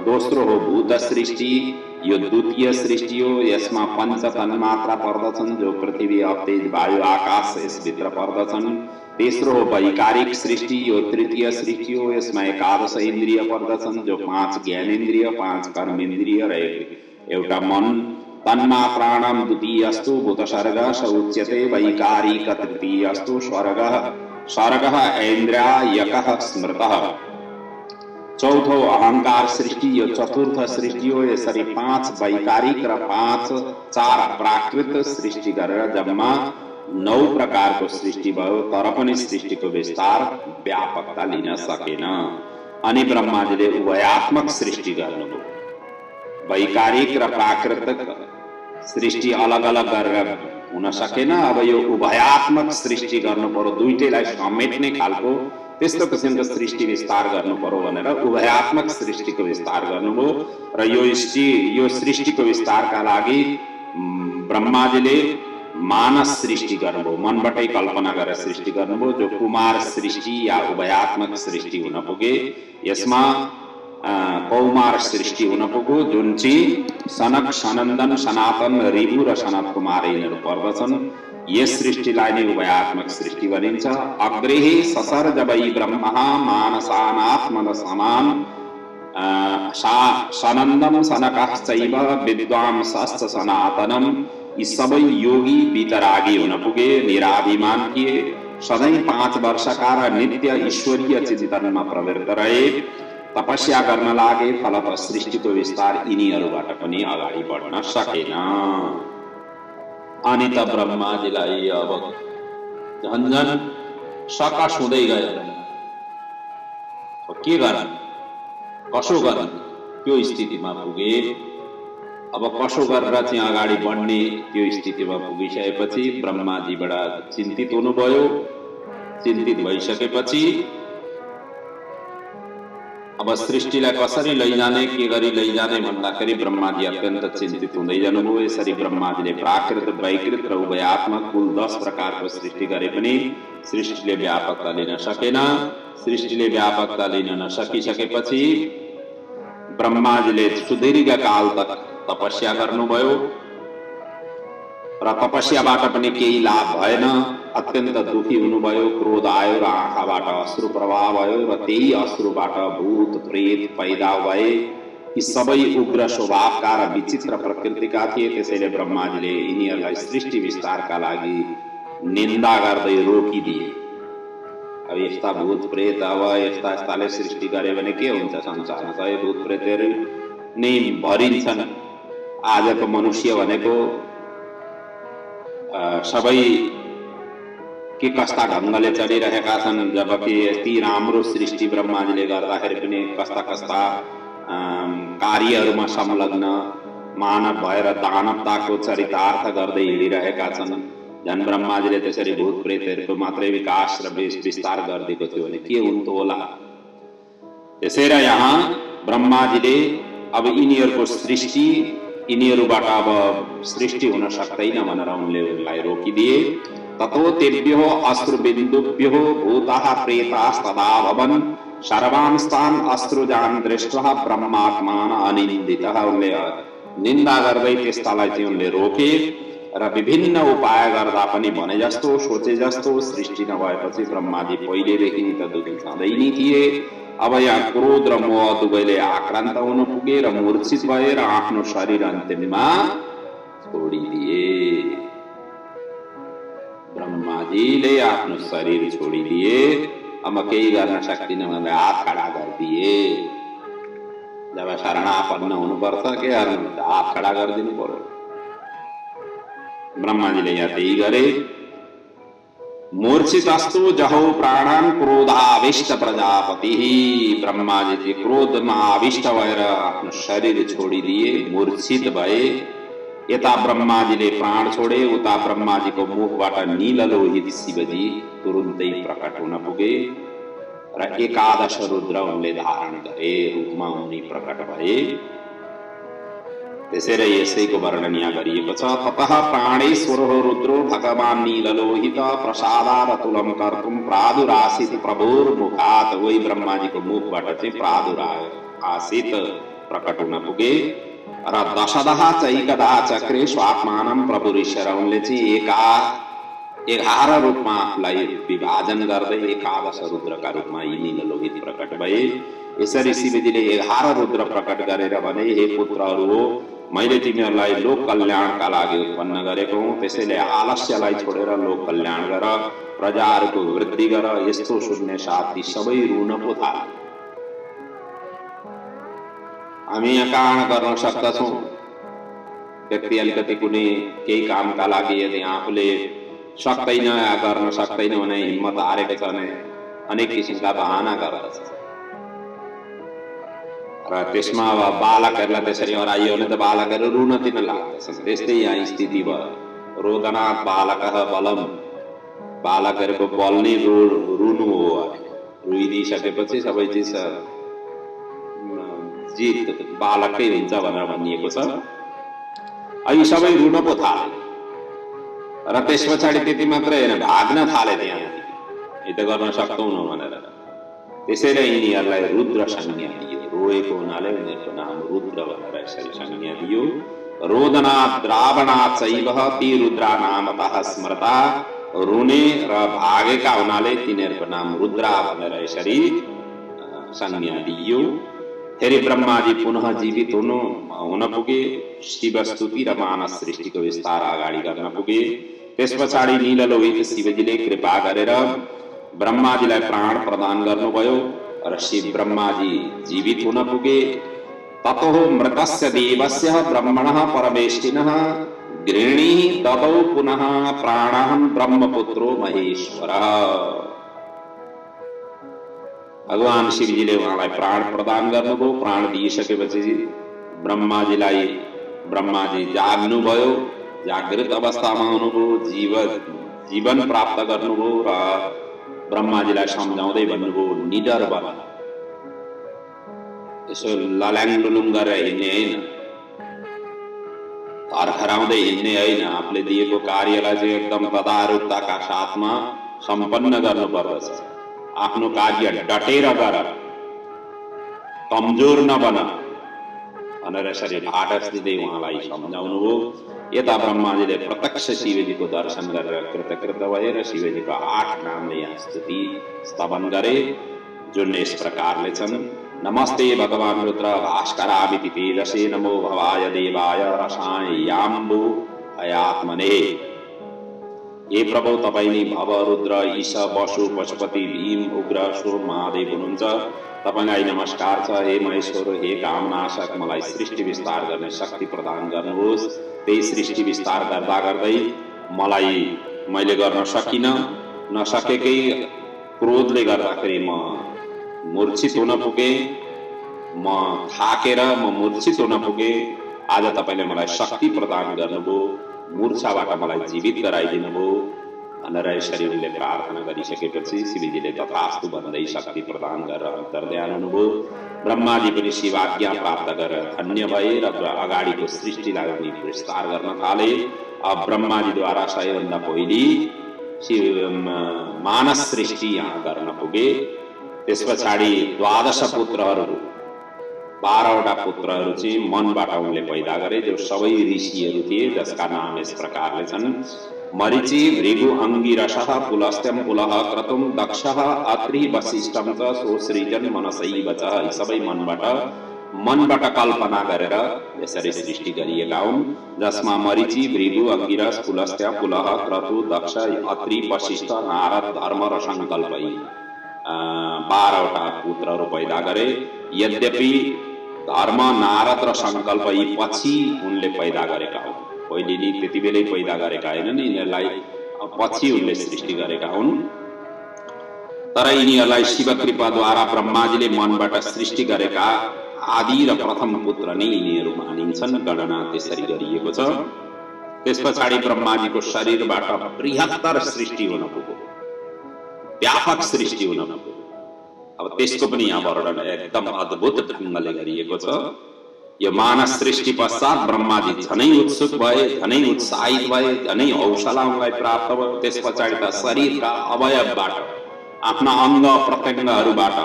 दोस्रो हो भूत सृष्टि, यो द्वितीय सृष्टि हो। यसमा 5 तन्मात्रा पर्दछन्, जो पृथ्वी, तेज, वायु, आकाश यसभित्र पर्दछन्। तेस्रो हो वैकारिक सृष्टि, यो तृतीय सृष्टि हो। यसमा 11 इन्द्रिय पर्दछन्, जो 5 ज्ञानेन्द्रिय, 5 कर्मेन्द्रिय र एउटा मन। तन्मात्राणां द्वितीयस्तु भूतसर्ग स उच्यते वैकारिक। तृतीयस्तु स्वर्गः ऐन्द्रियकः स्मृतः। चौथो अहंकार सृष्टि, यो चतुर्थ सृष्टि हो। यसरी 5 वैकारिक र 4 प्राकृत सृष्टि गरेर जम्मा 9 प्रकारको सृष्टि भयो। तर पनि सृष्टिको विस्तार व्यापकता लिन सकेन। अनि ब्रह्माजीले उभयात्मक सृष्टि गर्नुभयो। वैकारिक र प्राकृतिक सृष्टि अलग अलग गरेर हुन सकेन। अब यो उभयात्मक सृष्टि गर्नु पर्यो, दुईटैलाई समेट्ने खालको त्यस्तो किसिमको सृष्टि विस्तार गर्नु पर्यो भनेर उभयात्मक सृष्टिको विस्तार गर्नुभयो। र यो सृष्टिको विस्तारका लागि ब्रह्माजीले मानस सृष्टि गर्नुभयो, मनबाटै कल्पना गरेर सृष्टि गर्नुभयो, जो कुमार सृष्टि या उभयात्मक सृष्टि हुन पुगे। यसमा कौमार सृष्टि हुन पुग्यो, जुन चाहिँ सनक, सनन्दन, सनातन, ऋभु र सनत कुमार यिनीहरू पर्दछन्। यस सृष्टिलाई नै उभयात्मक सृष्टि भनिन्छ। अग्रेहे ससर्ज वै ब्रह्म मानसानात्मन समान सनन्दम सनकश्चैव विद्वांसश्च सनातनम। यी सबै योगी वितरागी हुन पुगे, निराभिमान थिए, सधैँ 5 वर्षका र नित्य ईश्वरीय चिन्तनमा प्रवृत्त रहे, तपस्या गर्न लागे। फलत सृष्टिको विस्तार यिनीहरूबाट पनि अगाडि बढ्न सकेन। अनि त ब्रह्माजीलाई अब झन्झन सकस हुँदै गयो। के गर्नु, कसो गर्नु, त्यो स्थितिमा पुगे। अब कसो गरेर चाहिँ अगाडि बढ्ने त्यो स्थितिमा पुगिसकेपछि ब्रह्माजीबाट चिन्तित हुनुभयो। चिन्तित भइसकेपछि अब सृष्टिलाई कसरी लैजाने, के गरी लैजाने भन्दाखेरि ब्रह्माजी अत्यन्त चिन्तित हुँदै जानुभयो। यसरी ब्रह्माजीले प्राकृत, वैकृत र उभयात्मक कुल 10 प्रकारको सृष्टि गरे पनि सृष्टिले व्यापकता लिन सकेन। सृष्टिले व्यापकता लिन नसकिसकेपछि ब्रह्माजीले सुदीर्घ काल तक तपस्या गर्नुभयो र तपस्याबाट पनि केही लाभ भएन। अत्यन्त दुखी हुनुभयो, क्रोध आयो र आँखाबाट अश्रु प्रवाह भयो र त्यही अश्रुबाट भूत प्रेत पैदा भए। यी सबै उग्र स्वभावका र विचित्र प्रकृतिका थिए। त्यसैले ब्रह्माजीले यिनीहरूलाई सृष्टि विस्तारका लागि निन्दा गर्दै रोकिदिए। अब यस्ता भूत प्रेत, अब यस्ता यस्ताले सृष्टि गरे भने के हुन्छ संसारमा? सबै भूत प्रेतहरू नै भरिन्छन्। आजको मनुष्य भनेको सबै के कस्ता ढङ्गले चलिरहेका छन्, जबकि यति राम्रो सृष्टि ब्रह्माजीले गर्दाखेरि पनि कस्ता कस्ता कार्यहरूमा संलग्न मानव भएर दानवताको चरितार्थ गर्दै हिँडिरहेका छन्। झन् ब्रह्माजीले त्यसरी भूत प्रेतहरूको मात्रै विकास र विस्तार गरिदिएको थियो भने के हुन्थ्यो होला। त्यसैले यहाँ ब्रह्माजीले अब यिनीहरूको सृष्टि, यिनीहरूबाट अब सृष्टि हुन सक्दैन भनेर उनले उनलाई रोकिदिए। ततो तेभ्यो अश्रुबिन्दुभ्यो भूताः प्रेतास्तदा भवन् सर्वांस्तान् अश्रुजान् दृष्ट्वा ब्रह्मात्मान अनिन्दितः। उनले निन्दा गर्दै त्यस्तालाई चाहिँ उनले रोके र विभिन्न उपाय गर्दा पनि भने जस्तो सोचे जस्तो सृष्टि नभएपछि ब्रह्माजी पहिलेदेखि त दुखी छँदै नै थिए। अब यहाँ क्रोध र मोह दुवैले आक्रान्त हुन पुगे र मूर्छित भएर आफ्नो शरीर अन्तिममा छोडिदिए। ब्रह्माजीले आफ्नो शरीर छोडिदिए। अब केही गर्न सक्दिन भनेर हात खडा गरिदिए। जब शरणापन्न हुनुपर्छ के गर्नु, हात खडा गरिदिनु पर्यो। ब्रह्माजीले यहाँ त्यही गरे। मूर्छितस्तु जहौ प्राणान् क्रोधाविष्ट प्रजापति। ब्रह्माजी क्रोधमा आविष्ट भएर आफ्नो शरीर छोडिदिए, मूर्छित भए। यता ब्रह्माजीले प्राण छोडे, उता ब्रह्माजीको मुखबाट नीललोहित शिवजी तुरुन्तै प्रकट हुन पुगे र 11 रुद्र उनले धारण गरे, रूपमा उनी प्रकट भए। त्यसैले यसैको वर्णन यहाँ गरिएको छ। ततः प्राणेश्वरो रुद्रो भगवान् नीललोहित प्रसादारतुलं कर्तुं प्रादुरासीत् प्रभुर्मुखात्। वही ब्रह्माजीको मुखबाट चाहिँ प्रादुरासीत् प्रकट हुन पुगे र दशदः चैकदा चक्रे स्वात्मानं प्रभुरीश्वर। उनले चाहिँ 11 रूपमा आफूलाई विभाजन गर्दै 11 रुद्रका रूपमा यी नीललोहित प्रकट भए। यसरी शिवजीले 11 रुद्र प्रकट गरेर भने, हे पुत्रहरू हो, मैले तिमीहरूलाई लोक कल्याणका लागि उत्पन्न गरेको हुँ। त्यसैले आलस्यलाई छोडेर लोक कल्याण गर, प्रजाहरूको वृद्धि गर। यस्तो सुन्ने साथ ती सबै रुन पो थाले। हामी यहाँ काम गर्न सक्दछौँ। व्यक्ति अलिकति कुनै केही कामका लागि यदि आफूले सक्दैन या गर्न सक्दैन भने, हिम्मत हारेको छ भने अनेक किसिमका बहाना गर्दछ र त्यसमा अब बालकहरूलाई त्यसरी हराइयो भने त बालकहरू रुन दिन लाग्दछन्। त्यस्तै यहाँ स्थिति भयो। रोदनात् बालकः बलम। बालकहरूको बल नै रुनु हो। रुइदिइसकेपछि सबै चिज जित बालकै हुन्छ भनेर भनिएको छ। यी सबै रुन पो थाले र त्यस पछाडि त्यति मात्रै होइन, भाग्न थाले त्यहाँदेखि, यो त गर्न सक्दैनौँ भनेर। त्यसैले यिनीहरूलाई रुद्र संज्ञा दियो। रोएको हुनाले उनीहरूको नाम रुद्र भनेर यसरी संज्ञा दियो। रोदनात् द्रावणात् चैव ती रुद्रा नामतः स्मृता। रुने र भागेका हुनाले तिनीहरूको नाम रुद्रा भनेर यसरी संज्ञा दिइयो। फेरि ब्रह्माजी पुनः जीवित हुन पुगे। शिव स्तुति र मानस सृष्टिको विस्तार अगाडि गर्न पुगे। त्यस पछाडि नीललोहित शिवजीले कृपा गरेर ब्रह्माजीलाई प्राण प्रदान गर्नुभयो र शिव ब्रह्माजी जीवित हुन पुगे। ततो मृतस्य देवस्य ब्रह्मणः परमेष्टिनः गृह्णी ददौ पुनः प्राणहं ब्रह्मपुत्रो महेश्वरः। भगवान शिवजीले उहाँलाई प्राण प्रदान गर्नुभयो। प्राण दिइसकेपछि ब्रह्माजी जाग्नुभयो। जागृत अवस्थामा हुनुभयो। जीवन प्राप्त गर्नुभयो र ब्रह्माजीलाई सम्झाउँदै भन्नुभयो, निडर बन, यसो लल्याङलुलुङ गरेर हिँड्ने होइन, थरथराउँदै हिँड्ने होइन। आफूले दिएको कार्यलाई चाहिँ एकदम तदारुकताका साथमा सम्पन्न गर्नुपर्दछ। आफ्नो कार्य डटेर गर, कमजोर नबन भनेर यसरी ढाडस दिँदै उहाँलाई सम्झाउनुभयो। यता ब्रह्माजीले प्रत्यक्ष शिवजीको दर्शन गरेर कृतकृत भए र शिवजीको 8 नामले यहाँ स्तुति स्तवन गरे, जुन यस प्रकारले छन्। नमस्ते भगवान रुद्र भास्करामिति तेजसे, नमो भवाय देवाय रसाय याम्बु अयात्मने। हे प्रभु, तपाईं नै भव, रुद्र, ईश, वसु, पशुपति, भीम, उग्र, सुर, महादेव हुनुहुन्छ। तपाईलाई नमस्कार छ। हे महेश्वर, हे कामनाशक, मलाई सृष्टि विस्तार गर्ने शक्ति प्रदान गर्नुहोस्। त्यही सृष्टि विस्तार गर्दा गर्दै मैले गर्न नसकेकै क्रोधले गर्दाखेरि म मूर्छित हुन पुगे। म थाकेर मूर्छित हुन पुगे। आज तपाईले मलाई शक्ति प्रदान गर्नुभयो, मूर्छाबाट मलाई जीवित गराइदिनुभयो भनेर यसरी उनले प्रार्थना गरिसकेपछि शिवजीले तथास्तु भन्दै शक्ति प्रदान गरेर अन्तर्ध्यान हुनुभयो। ब्रह्माजी पनि शिवाज्ञा प्राप्त गरेर धन्य भए र अगाडिको सृष्टिलाई उनी विस्तार गर्न थाले। अब ब्रह्माजीद्वारा सबैभन्दा पहिले मानस सृष्टि यहाँ गर्न पुगे। त्यस पछाडि 12 पुत्रहरू, 12वटा पुत्रहरू चाहिँ मनबाट उनले पैदा गरे, जो सबै ऋषिहरू थिए, जसका नाम यस प्रकारले छन्। मरिचि, भृगु, अंगिरसः, पुलस्त्यं, पुलह, क्रतुं, दक्षः, अत्रि, वसिष्ठं च सोसृजन मनसैव च। यी सबै मनबाट कल्पना गरेर यसरी सृष्टि गरिएका हुन्, जसमा मरिचि, भृगु, अंगिरस, पुलस्त्य, पुलह, क्रतु, दक्ष, अत्रि, वसिष्ठ, नारद, धर्म र संकल्प, 12वटा पुत्रहरू पैदा गरे। यद्यपि धर्म, नारद र संकल्प यी पछि उनले पैदा गरेका हुन्। पहिले नि त्यति बेलै पैदा गरेका होइनन्, यिनीहरूलाई पछि उनले सृष्टि गरेका हुन्। तर यिनीहरूलाई शिव कृपाद्वारा ब्रह्माजीले मनबाट सृष्टि गरेका आदि र प्रथम पुत्र नै यिनीहरू मानिन्छन्। गणना त्यसरी गरिएको छ। त्यस पछाडि ब्रह्माजीको शरीरबाट बृहत्तर सृष्टि हुन पुग्यो, व्यापक सृष्टि हुन पुग्यो। अब त्यसको पनि यहाँ वर्णन एकदम अद्भुत ढङ्गले गरिएको छ। यो मानस सृष्टि पश्चात ब्रह्माजी झनै उत्सुक भए, झनै उत्साहित भए, झनै हौसला उनलाई प्राप्त भयो। त्यस पछाडि त शरीरका अवयवबाट, आफ्ना अंग प्रत्यङ्गहरूबाट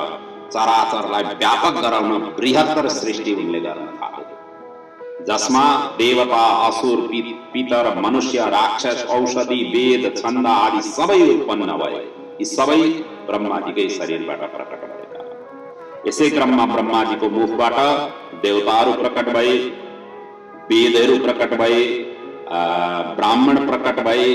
चराचरलाई व्यापक गराउन बृहत्तर सृष्टि उनले गर्न थाले, जसमा देवता, असुर, पितर, मनुष्य, राक्षस, औषधि, वेद, छन्द आदि सबै उत्पन्न भए। यी सबै ब्रह्माजीकै शरीरबाट प्रकट भएका। यसै क्रममा ब्रह्माजीको मुखबाट देवताहरू प्रकट भए, वेदहरू प्रकट भए, ब्राह्मण प्रकट भए,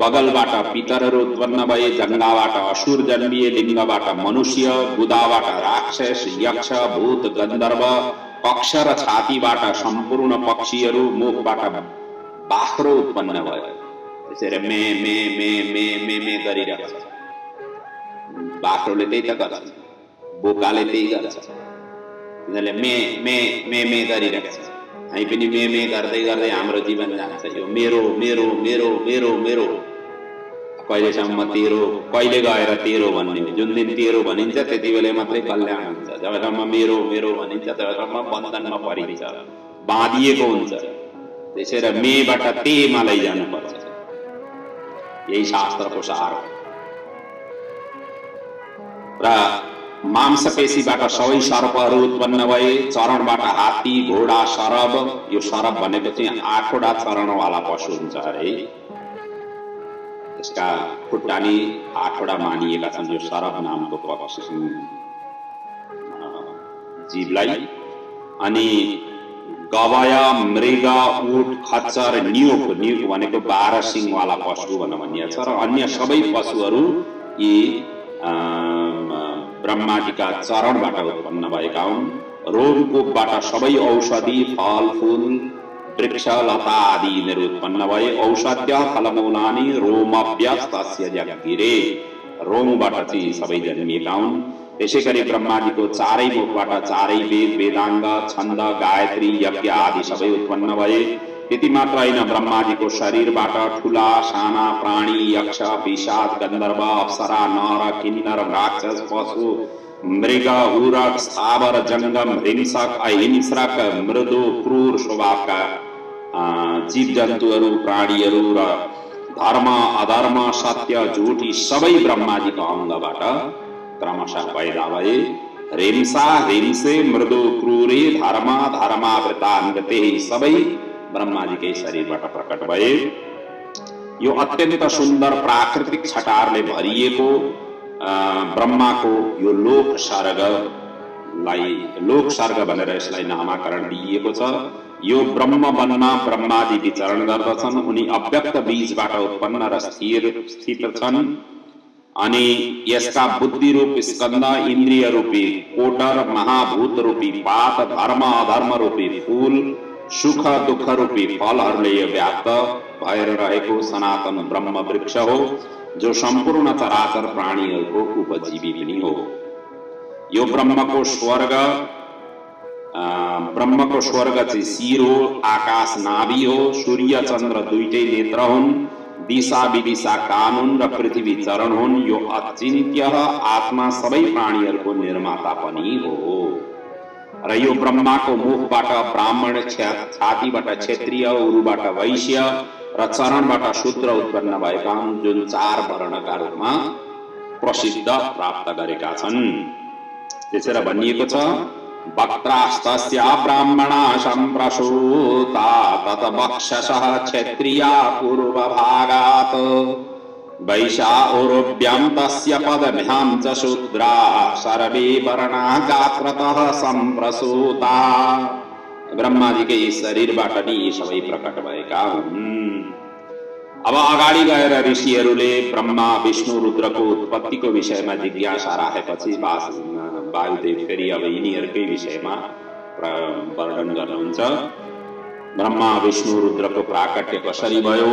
बगलबाट पितरहरू उत्पन्न भए, जङ्गाबाट असुर जन्मिए, लिङ्गबाट मनुष्य, गुदाबाट राक्षस, यक्ष, भूत, गन्धर्व, पक्ष र छातीबाट सम्पूर्ण पक्षीहरू, मुखबाट बाख्रो उत्पन्न भयो। त्यसरी मे मे मे मे मे मे गरिरहेको छ। बाख्रोले त्यही त गर्छ, बोकाले त्यही गर्छ। तिनीहरूले मे मे मे मे गरिरहेको छ। हामी पनि मे मे गर्दै गर्दै हाम्रो जीवन जान्छ। यो मेरो मेरो मेरो मेरो मेरो, कहिलेसम्म तेरो, कहिले गएर तेरो भन्ने। जुन दिन तेरो भनिन्छ त्यति बेला मात्रै कल्याण हुन्छ। जबसम्म मेरो मेरो भनिन्छ तबसम्म बन्धनमा परिन्छ, बाँधिएको हुन्छ। त्यसैले मेबाट तेमा लैजानुपर्छ। यही शास्त्रको सार हो। र मांसपेशीबाट सबै सर्पहरू उत्पन्न भए। चरणबाट हात्ती, घोडा, सरब। यो सरब भनेको चाहिँ 8वटा चरणवाला पशु हुन्छ अरे। यसका खुट्टानी 8वटा मानिएका छन् यो सरब नामको पशु जीवलाई। अनि गवय, मृग, ऊठ, खच्चर, न्युक। न्युक भनेको 12 सिङवाला पशु भनिएको छ। र अन्य सबै पशुहरू यी ब्रह्माजीका चरणबाट उत्पन्न भएका हुन्। रोमकूपबाट सबै औषधि, फल, फूल, वृक्ष, लता आदि यिनीहरू उत्पन्न भए। औषध्य फलमूलानि रोमभ्यस्तस्य जगगिरे। रोमबाट चाहिँ सबै जन्मिएका हुन्। त्यसै गरी ब्रह्माजीको चारै मुखबाट चारै वेद, वेदाङ्ग, छन्द, गायत्री, यज्ञ आदि सबै उत्पन्न भए। त्यति मात्र होइन, ब्रह्माजीको शरीरबाट ठुला साना प्राणी, यक्ष, पिशाच, गन्धर्व, अप्सरा, नर, किन्नर, राक्षस, पशु, मृग, उरक, स्थावर, जंगम, हिंसक, अहिंसक, मृदु, क्रूर स्वभावका जीव जन्तुहरू, प्राणीहरू र धर्म, अधर्म, सत्य, झूठ यी सबै ब्रह्माजीको अङ्गबाट क्रमशः पैदा भए। हिंसा, हिंसे, मृदु, क्रूरे, धर्म, धर्मावृता, नृते सबै ब्रह्माजीकै शरीरबाट प्रकट भए। यो अत्यन्त सुन्दर प्राकृतिक छटारले भरिएको ब्रह्माको यो लोक सर्ग भनेर यसलाई नामाकरण दिइएको छ। यो ब्रह्म वनमा ब्रह्माजी विचरण गर्दछन्। उनी अव्यक्त बीजबाट उत्पन्न र स्थित छन्। अनि यसका बुद्धि रूप स्कन्द, इन्द्रिय रूपी कोटर, महाभूत रूपी पात, धर्म अधर्म रूपी फूल, सुख दुख रूपी फलहरूले यो व्याप्त भएर रहेको सनातन ब्रह्म वृक्ष हो, जो सम्पूर्ण चराचर प्राणीहरूको उपजीवी पनि हो। यो ब्रह्मको स्वर्ग चाहिँ शिर हो, आकाश नाभि हो, सूर्य चन्द्र दुईटै नेत्र हुन्, दिशा विदिशा कान हुन् र पृथ्वी चरण हुन्। यो अचिन्त्य आत्मा सबै प्राणीहरूको निर्माता पनि हो। र यो ब्रह्माको मुखबाट ब्राह्मण, छातीबाट क्षत्रिय, उरुबाट वैश्य र चरणबाट शूद्र उत्पन्न भएका हुन्, जुन 4 वर्णका रूपमा प्रसिद्ध प्राप्त गरेका छन्। त्यसैले भनिएको छ, वक्त्रास्तस्य ब्राह्मणा सम्प्रसूता तत वक्षसः क्षत्रिया पूर्वभागात् वैशा उरुभ्यां तस्य पदभ्यां च शूद्रा सर्वे वर्णा गात्रतः सम्प्रसूता। ब्रह्माजीकै शरीरबाट नि सबै प्रकट भएका हुन्। अब अगाडि गएर ऋषिहरूले ब्रह्मा, विष्णु, रुद्रको उत्पत्तिको विषयमा जिज्ञासा राखेपछि वायुदेव फेरि अब यिनीहरूकै विषयमा वर्णन गर्नुहुन्छ। ब्रह्मा, विष्णु, रुद्रको प्राकट्य कसरी भयो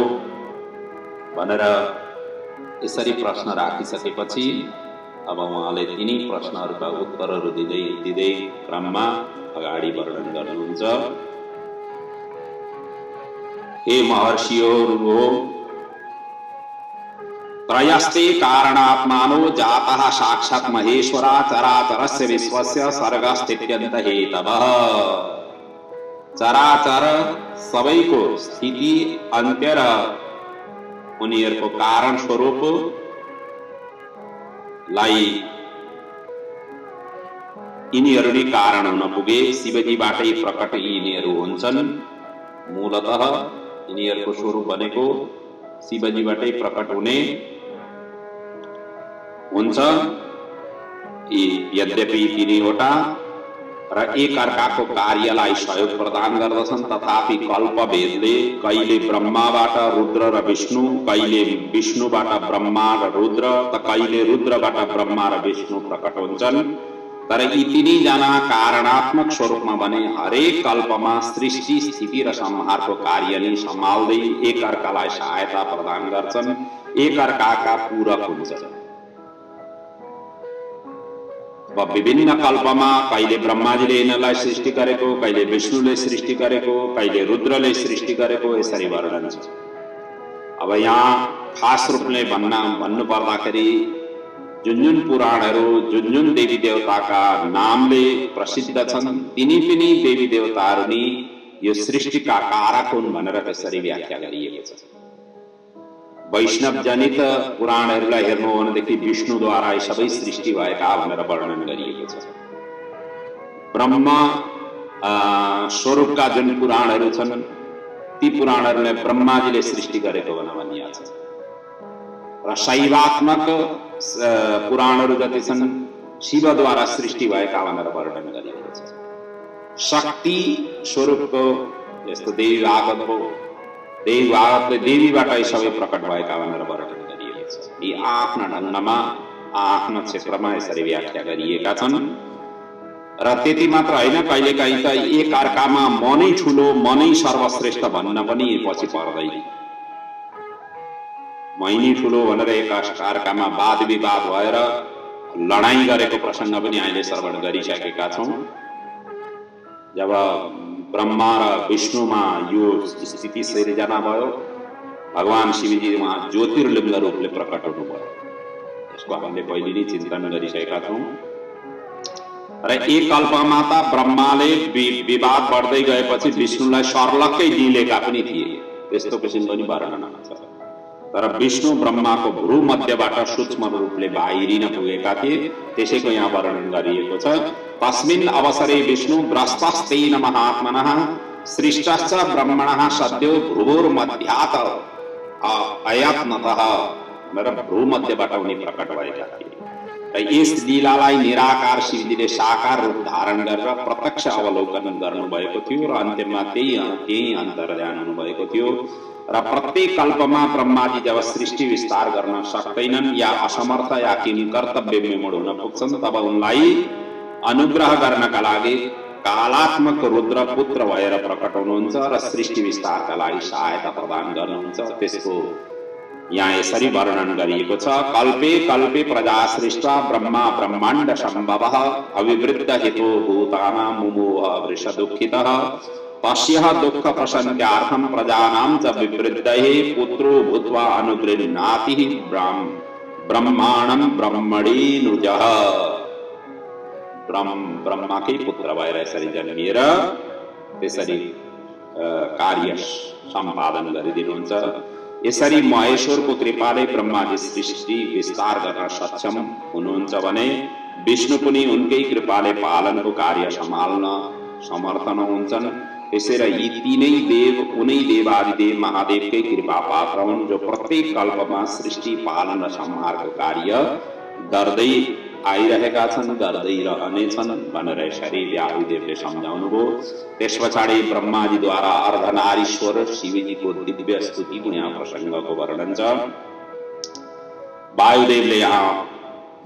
भनेर यसरी प्रश्न राखिसकेपछि अब उहाँले तिनी प्रश्नहरूका उत्तरहरू दिँदै क्रममा अगाडि वर्णन गर्नुहुन्छ। हे महर्षियो, त्रयस्ते कारणात्मानो जातः साक्षात् महेश्वरा चराचरस्य विश्वस्य सर्गस्थित्यन्त हेतवः। चराचर सबैको स्थिति, अन्त्य र उनीहरूको कारण स्वरूपलाई यिनीहरू नै कारण हुन पुगे। शिवजीबाटै प्रकट यिनीहरू हुन्छन्। मूलतः यिनीहरूको स्वरूप भनेको शिवजीबाटै प्रकट हुने हुन्छ। यद्यपि तिनीवटा र एक अर्काको कार्यलाई सहयोग प्रदान गर्दछन्, तथापि कल्पभेदले कहिले ब्रह्माबाट रुद्र र विष्णु, कहिले विष्णुबाट ब्रह्मा र रुद्र, त कहिले रुद्रबाट ब्रह्मा र विष्णु प्रकट हुन्छन्। तर यी तिनैजना कारणात्मक स्वरूपमा भने हरेक कल्पमा सृष्टि, स्थिति र संहारको कार्य नै सम्हाल्दै एक अर्कालाई सहायता प्रदान गर्छन्, एक अर्काका पूरक हुन्छन्। विभिन्न कल्पमा कहिले ब्रह्माजीले यिनीहरूलाई सृष्टि गरेको, कहिले विष्णुले सृष्टि गरेको, कहिले रुद्रले सृष्टि गरेको, यसरी वर्णन छ। अब यहाँ खास रूपले भन्नु पर्दाखेरि जुन पुराणहरू जुन देवी देवताका नामले प्रसिद्ध छन्, तिनी पनि देवी देवताहरू नै यो सृष्टिका कारक हुन् भनेर त्यसरी व्याख्या गरिएको छ। वैष्णव जनित पुराणहरूलाई हेर्नु हो भनेदेखि विष्णुद्वारा यी सबै सृष्टि भएका भनेर वर्णन गरिएको छ। ब्रह्म स्वरूपका जुन पुराणहरू छन् ती पुराणहरूलाई ब्रह्माजीले सृष्टि गरेको भनिएको छ र शैवात्मक पुराणहरू जति छन् शिवद्वारा सृष्टि भएका भनेर वर्णन गरिएको छ। शक्ति स्वरूपको यस्तो देवी भागवत हो, देवी भागवतले देवीबाट सबै प्रकट भएका भनेर वर्णन गरिएको छ। यी आफ्ना ढङ्गमा आफ्ना क्षेत्रमा यसरी व्याख्या गरिएका छन् र त्यति मात्र होइन, कहिलेकाहीँ त एक अर्कामा मनै ठुलो मनै सर्वश्रेष्ठ भन्न पनि पछि पर्दैन। मैनी ठुलो भनेर एक अर्कामा वाद विवाद भएर लडाईँ गरेको प्रसङ्ग पनि अहिले श्रवण गरिसकेका छौँ। जब ब्रह्मा र विष्णुमा यो स्थिति सिर्जना भयो, भगवान शिवजी उहाँ ज्योतिर्लिङ्ग रूपले प्रकट हुनुभयो। यसको हामीले पहिले नै चिन्तन गरिसकेका छौँ र एक कल्पमा त ब्रह्माले विवाद बढ्दै गएपछि विष्णुलाई सर्लक्कै दिलेका पनि थिए, त्यस्तो किसिमको पनि वर्णन छ। तर विष्णु ब्रह्माको भ्रू मध्यबाट सूक्ष्म रूपले बाहिरिन पुगेका थिए, त्यसैको यहाँ वर्णन गरिएको छ। तस्मिन् अवसरे विष्णु ब्रस्तस्तेन महात्मनः सृष्टश्च ब्रह्मणः सद्यो भ्रुवोर्मध्यात् अयत्नतः भनेर भ्रू मध्यबाट उनी प्रकट भएका थिए र यस लीलालाई निराकार शिवजीले साकार रूप धारण गरेर प्रत्यक्ष अवलोकन गर्नुभएको थियो र अन्त्यमा त्यही अन्तर्ध्यान हुनुभएको थियो र प्रत्येक कल्पमा ब्रह्माजी जब सृष्टि विस्तार गर्न सक्दैनन् या असमर्थ या किम कर्तव्य विमूढ हुन पुग्छन्, तब उनलाई अनुग्रह गर्नका लागि कालात्मक रुद्र पुत्र भएर प्रकट हुनुहुन्छ र सृष्टि विस्तारका लागि सहायता प्रदान गर्नुहुन्छ। त्यसको यहाँ यसरी वर्णन गरिएको छ। कल्पे कल्पे प्रजा सृष्टा ब्रह्मा ब्रह्माण्ड सम्भवः अविवृद्ध हितो भूतानां मुमोह वृष दुःखितः तस्यः दुःख प्रशन्त्यार्थं प्रजानां च विवृद्धये पुत्रो भूत्वा अनुगृह्णाति ब्रह्माणं ब्रह्मणि नुजः। ब्रह्माकै पुत्र भएर यसरी जन्मिएर त्यसरी कार्य सम्पादन गरिदिनुहुन्छ। यसरी महेश्वरको कृपाले ब्रह्माजी सृष्टि विस्तार गर्न सक्षम हुनुहुन्छ भने विष्णु पनि उनकै कृपाले पालनको कार्य सम्हाल्न समर्थन हुन्छन्। त्यसैले यी तीनै देव उनै देवादिदेव महादेवकै कृपा पात्र हुन्, जो प्रत्येक कल्पमा सृष्टि पालन र संहारको कार्य गर्दै आइरहेका छन्, गर्दै रहनेछन् भनेर यसरी व्यासदेवले सम्झाउनुभयो। त्यस पछाडि ब्रह्माजीद्वारा अर्धनारीश्वर शिवजीको दिव्य स्तुतिको यहाँ प्रसङ्गको वर्णन छ। वायुदेवले यहाँ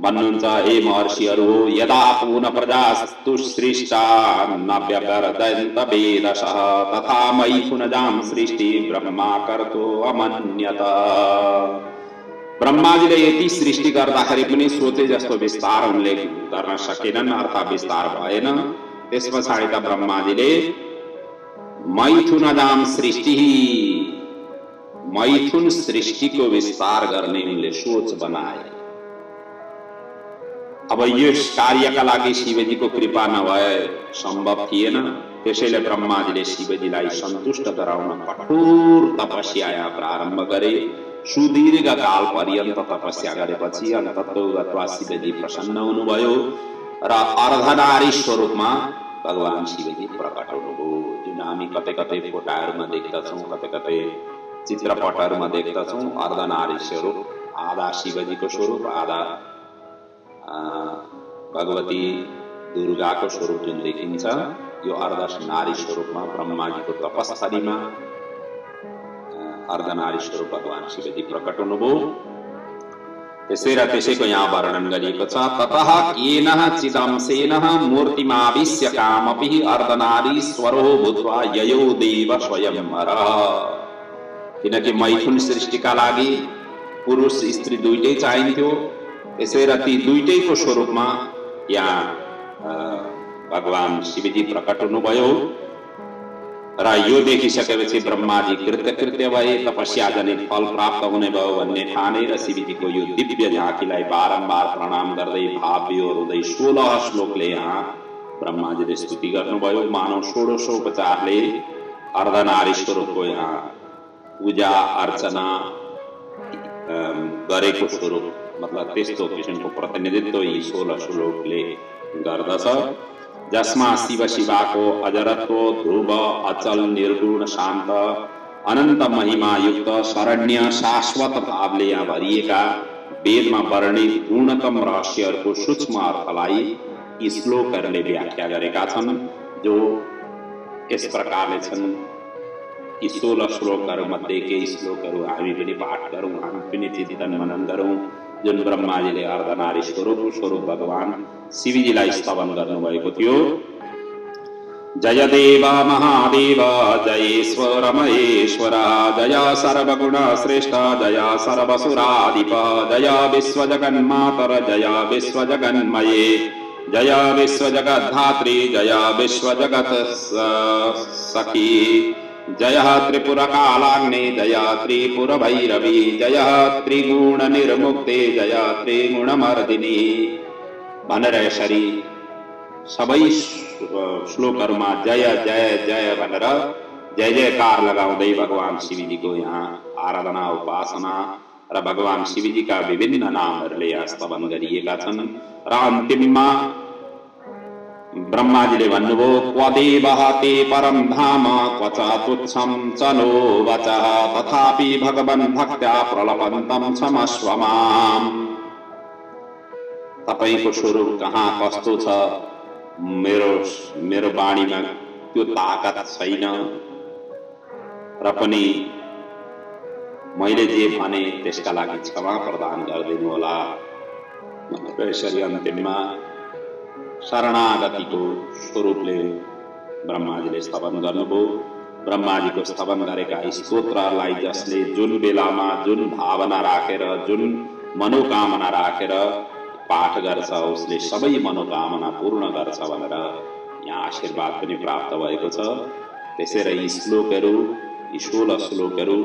भन्नुहुन्छ, हे महर्षिहरू, यदा पूर्ण प्रजास्तु सृष्टा न व्यवर्धन्त वेदसः तथा मैथुनजां सृष्टि ब्रह्मा कर्तो अमन्यत। ब्रह्माजीले यति सृष्टि गर्दाखेरि पनि सोचे जस्तो विस्तार उनले गर्न सकेनन्, अर्थात् विस्तार भएन। त्यस पछाडि त ब्रह्माजीले मैथुनजां सृष्टि, मैथुन सृष्टिको विस्तार गर्ने उनले सोच बनाए। अब यस कार्यका लागि शिवजीको कृपा नभए सम्भव थिएन। त्यसैले ब्रह्माजीले शिवजीलाई सन्तुष्ट गराउन कठोर तपस्या प्रारम्भ गरे। सुदीर्घ काल पर्यन्त तपस्या गरेपछि अन्ततः शिवजी प्रसन्न हुनुभयो र अर्धनारी स्वरूपमा भगवान शिवजी प्रकट हुनुभयो। जुन हामी कतै कतै फोटाहरूमा देख्दछौँ, कतै कतै चित्रपटहरूमा देख्दछौँ, अर्धनारी स्वरूप, आधा शिवजीको स्वरूप, आधा भगवती दुर्गाको स्वरूप जुन देखिन्छ, यो अर्धनारी स्वरूपमा ब्रह्माजीको तपस्थलीमा अर्धनारी स्वरूप भगवान शिवजी प्रकट हुनुभयो। त्यसैको यहाँ वर्णन गरिएको छ। ततः केनः चिदंसेनः मूर्तिमाविश्य कामपि अर्धनारीश्वरो भूत्वा ययो देव स्वयंवरः। किनकि मैथुन सृष्टिका लागि पुरुष स्त्री दुईटै चाहिन्थ्यो। त्यसैले ती दुईटैको स्वरूपमा यहाँ भगवान शिवजी प्रकट हुनुभयो र यो देखिसकेपछि ब्रह्माजी कृतकृत्य भए, तपस्या जनित फल प्राप्त हुने भयो भन्ने ठानेर शिवजीको यो दिव्य झाँकीलाई बारम्बार प्रणाम गर्दै भाव्य हृदय 16 श्लोकले यहाँ ब्रह्माजीले स्तुति गर्नुभयो। मानव 1600 उपचारले अर्धनारी स्वरूपको यहाँ पूजा अर्चना गरेको स्वरूप मतलब त्यस्तो किसिमको प्रतिनिधित्व यी 16 श्लोकले गर्दछ, जसमा शिव शिवाको अजरत्व, ध्रुव, अचल, निर्गुण, शान्त, अनन्त महिमा युक्त शरण्य शाश्वत भावले यहाँ भरिएका वेदमा वर्णित पूर्णतम रहस्यहरूको सूक्ष्म अर्थलाई यी श्लोकहरूले व्याख्या गरेका छन्, जो यस प्रकारले छन्। यी 16 श्लोकहरूमध्ये केही श्लोकहरू हामी पनि पाठ गरौँ, हामी पनि चिन्तन मनन गरौँ, जुन ब्रह्माजीले अर्धनारी स्वरूप भगवान शिवजीलाई स्तवन गर्नुभएको थियो। जय देव महादेव, जयेश्वर महेश्वर, जय सर्वगुण श्रेष्ठ, जय सर्वसुराधिप, जय विश्वजगन्मातर, जय विश्वजगन्मये, जय विश्वजगद्धात्री, जय विश्वजगत सखी, जय त्रिपुरकालाग्ने, जय त्रिपुरभैरवी, जय त्रिगुण निर्मुक्ते, जय त्रिगुणमर्दिनी भनेर यसरी सबै श्लोकहरूमा जय जय जय भनेर जय जयकार लगाउँदै भगवान शिवजीको यहाँ आराधना उपासना र भगवान शिवजीका विभिन्न नामहरूले यहाँ स्तवन गरिएका छन्। र अन्तिममा ब्रह्माजीले भन्नुभयो, क्वदेवः ते परम धाम, क्वच तुच्छं च नो वचः, तथापि भगवन् भक्त्या प्रलपन्तं क्षमस्व माम्। तपाईको स्वरूप कहाँ कस्तो छ, मेरो वाणीमा त्यो ताकत छैन, र पनि मैले जे भने त्यसका लागि क्षमा प्रदान गरिदिनु होला। यसरी अन्तिममा शरणागतिको स्वरूपले ब्रह्माजीले स्तवन गर्नुभयो। ब्रह्माजीको स्तवन गरेका स्तोत्रलाई जसले जुन बेलामा जुन भावना राखेर जुन मनोकामना राखेर पाठ गर्छ उसले सबै मनोकामना पूर्ण गर्छ भनेर यहाँ आशीर्वाद पनि प्राप्त भएको छ। त्यसैले यी श्लोकहरू, यी 16 श्लोकहरू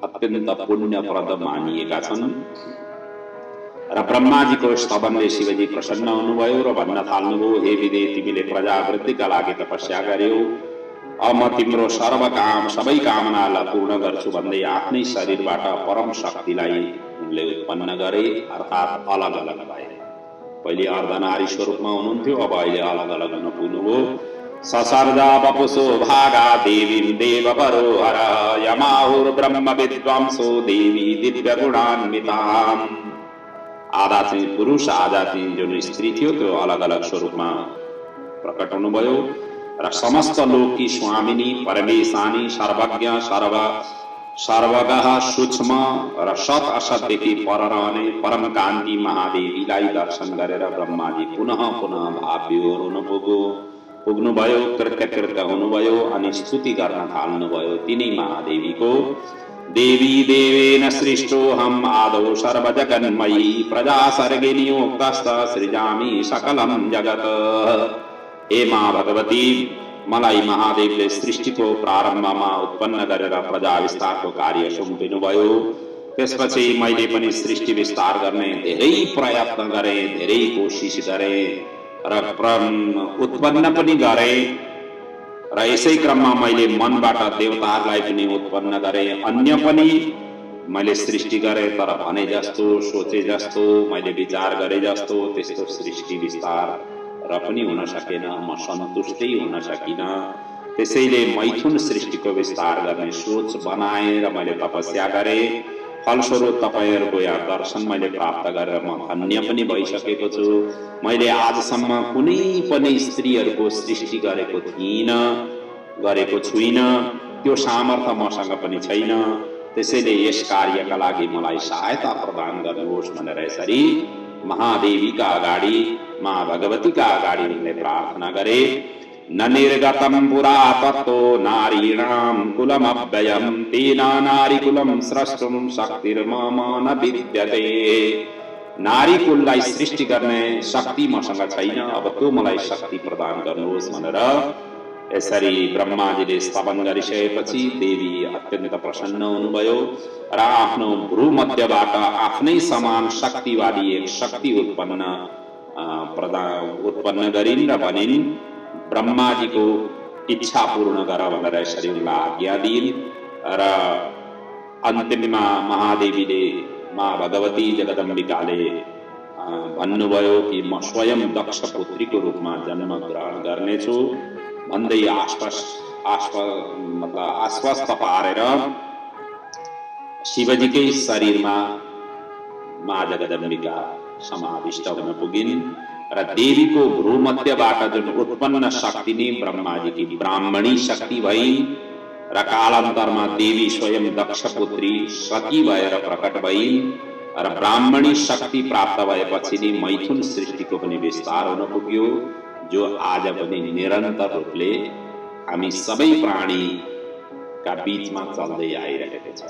अत्यन्त पुण्यप्रद मानिएका छन्। र ब्रह्माजीको स्तवनले शिवजी प्रसन्न हुनुभयो र भन्न थाल्नुभयो, हे विदे, तिमीले प्रजावृद्धिका लागि तपस्या गर्यौ, अब म तिम्रो सबै कामनालाई पूर्ण गर्छु भन्दै आफ्नै शरीरबाट परम शक्तिलाई उनले उत्पन्न गरे, अर्थात् अलग अलग भए। पहिले अर्धनारी स्वरूपमा हुनुहुन्थ्यो, अब अहिले अलग अलग हुन पुग्नुभयो। ससर्जा वपुषो भागा देवीं देवपरो हर, यमाहुर ब्रह्म विद्वांसो देवी दिव्य गुणान्विताम्। आधा चाहिँ पुरुष, आधा चाहिँ जुन स्त्री थियो त्यो अलग अलग स्वरूपमा प्रकट हुनुभयो। र समस्त लोककी स्वामिनी परमेशानी सर्वज्ञ सर्वगः सूक्ष्म र सत असतदेखि पर रहने परम कान्ति महादेवीलाई दर्शन गरेर ब्रह्माजी पुनः पुनः भावविभोर पुग्नुभयो, कृत्य हुनुभयो अनि स्तुति गर्न थाल्नुभयो तिनी महादेवीको। देवी देवेन सृष्टोऽहम् आदौ सर्वजगन्मयी, प्रजा सर्गिनियोक्तस्त सृजामि सकलं जगत्। हे माँ भगवती, मलाई महादेवले सृष्टिको प्रारम्भमा उत्पन्न गरेर प्रजा विस्तारको कार्य सुम्पिनुभयो। त्यसपछि मैले पनि सृष्टि विस्तार गर्ने धेरै प्रयत्न गरे, धेरै कोसिस गरे र उत्पन्न पनि गरे। र यसै क्रममा मैले मनबाट देवताहरूलाई पनि उत्पन्न गरे, अन्य पनि मैले सृष्टि गरे, तर भने जस्तो सोचे जस्तो मैले विचार गरे जस्तो त्यस्तो सृष्टि विस्तार र पनि हुन सकेन, म सन्तुष्टै हुन सकिन। त्यसैले मैथुन सृष्टिको विस्तार गर्ने सोच बनाएर मैले तपस्या गरे। फलस्वरूप तपाईहरूको यहाँ दर्शन मैले प्राप्त गरेर म धन्य पनि भइसकेको छु। मैले आजसम्म कुनै पनि स्त्रीहरूको सृष्टि गरेको छुइनँ, त्यो सामर्थ्य मसँग पनि छैन। त्यसैले यस कार्यका लागि मलाई सहायता प्रदान गर्नुहोस् भनेर यसरी महादेवीका अगाडि, माँ भगवतीका अगाडि उनले प्रार्थना गरे। न निर्गतं पुरा तत्तो नारीणां कुलमव्ययं, तेन नारीकुलं स्रष्टुं शक्तिर्मम न विद्यते। नारी कुललाई सृष्टि गर्ने शक्ति मसँग छैन, अब त्यो मलाई शक्ति प्रदान गर्नुहोस् भनेर यसरी ब्रह्माजीले स्तवन गरिसकेपछि देवी अत्यन्त प्रसन्न हुनुभयो र आफ्नो भ्रूमध्यबाट आफ्नै समान शक्तिवादी एक शक्ति उत्पन्न गरिन् र भनिन्, ब्रह्माजीको इच्छा पूर्ण गर भनेर यसरी उनलाई आज्ञा दिइन्। र अन्तिममा महादेवीले माँ भगवती जगदम्बिकाले भन्नुभयो कि म स्वयं दक्ष पुत्रीको रूपमा जन्म ग्रहण गर्नेछु भन्दै आश्वस्त पारेर शिवजीकै शरीरमा माँ जगदम्बिका समाविष्ट हुन पुगिन् र देवीको भ्रूमध्यबाट जुन उत्पन्न शक्ति नै ब्रह्माजीकी ब्राह्मणी शक्ति भइन् र कालान्तरमा देवी स्वयं दक्ष पुत्री सती भएर प्रकट भइन् र ब्राह्मणी शक्ति प्राप्त भएपछि नै मैथुन सृष्टिको पनि विस्तार हुन पुग्यो, जो आज पनि निरन्तर रूपले हामी सबै प्राणीका बीचमा चल्दै आइरहेको छ।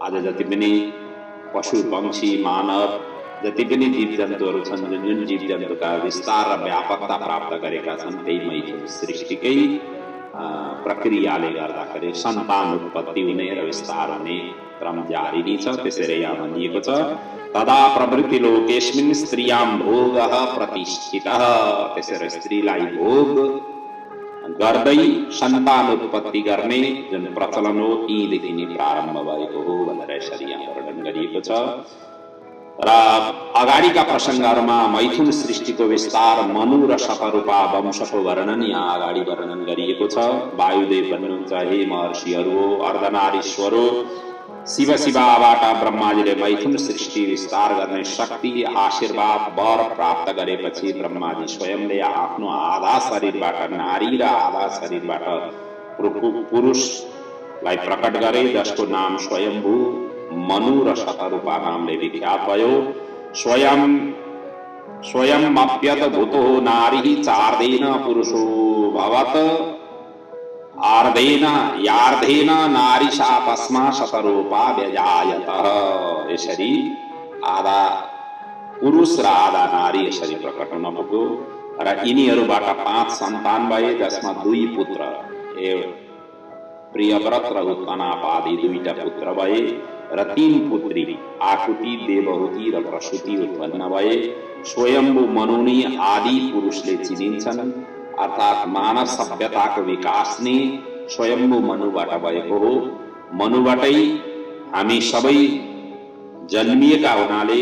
आज जति पनि पशु पक्षी मानव जति पनि जीव जन्तुहरू छन्, जुन जीव जन्तुका विस्तार र व्यापकता प्राप्त गरेका छन्, त्यही मैथुन सृष्टिकै प्रक्रियाले गर्दाखेरि सन्तान उत्पत्ति हुने र विस्तार हुने क्रम जारी नै छ। त्यसैले यहाँ भनिएको छ तदा प्रवृत्ति लोकेस्मिन् स्त्रियां भोगः प्रतिष्ठितः। त्यसैले स्त्रीलाई भोग गर्दै सन्तान उत्पत्ति गर्ने जुन प्रचलन हो तीदेखि नै प्रारम्भ भएको हो भनेर यसरी यहाँ वर्णन गरिएको छ। र अगाडिका प्रसङ्गहरूमा मैथुन सृष्टिको विस्तार, मनु र शतरूपा वंशको वर्णन यहाँ अगाडि वर्णन गरिएको छ। वायुदेव भन्नुहुन्छ हे महर्षिहरू हो, अर्धनारीश्वर हो, शिवबाट ब्रह्माजीले मैथुन सृष्टि विस्तार गर्ने शक्ति आशीर्वाद वर प्राप्त गरेपछि ब्रह्माजी स्वयंले आफ्नो आधा शरीरबाट नारी र आधा शरीरबाट पुरुषलाई प्रकट गरे, जसको नाम स्वयम्भू मनु र शतरूपा नामले विख्यात भयो। स्वयं अप्यत भूतो नारी चार्देन पुरुषो भवत यार्धेन नारीशा तस्मा शतरूपा व्यजायतः। यसरी आधा पुरुष र आधा नारी यसरी प्रकट हुन पुग्यो र यिनीहरूबाट 5 सन्तान भए, जसमा 2 पुत्र प्रियव्रत र उत्तनाप आदि 2टा पुत्र भए र 3 पुत्री आकुति, देवहूति र प्रसूति उत्पन्न भए। स्वयम्भू मनु नै आदि पुरुषले चिनिन्छन्, अर्थात् मानव सभ्यताको विकास नै स्वयम्भू मनुबाट भएको हो। मनुबाटै हामी सबै जन्मिएका हुनाले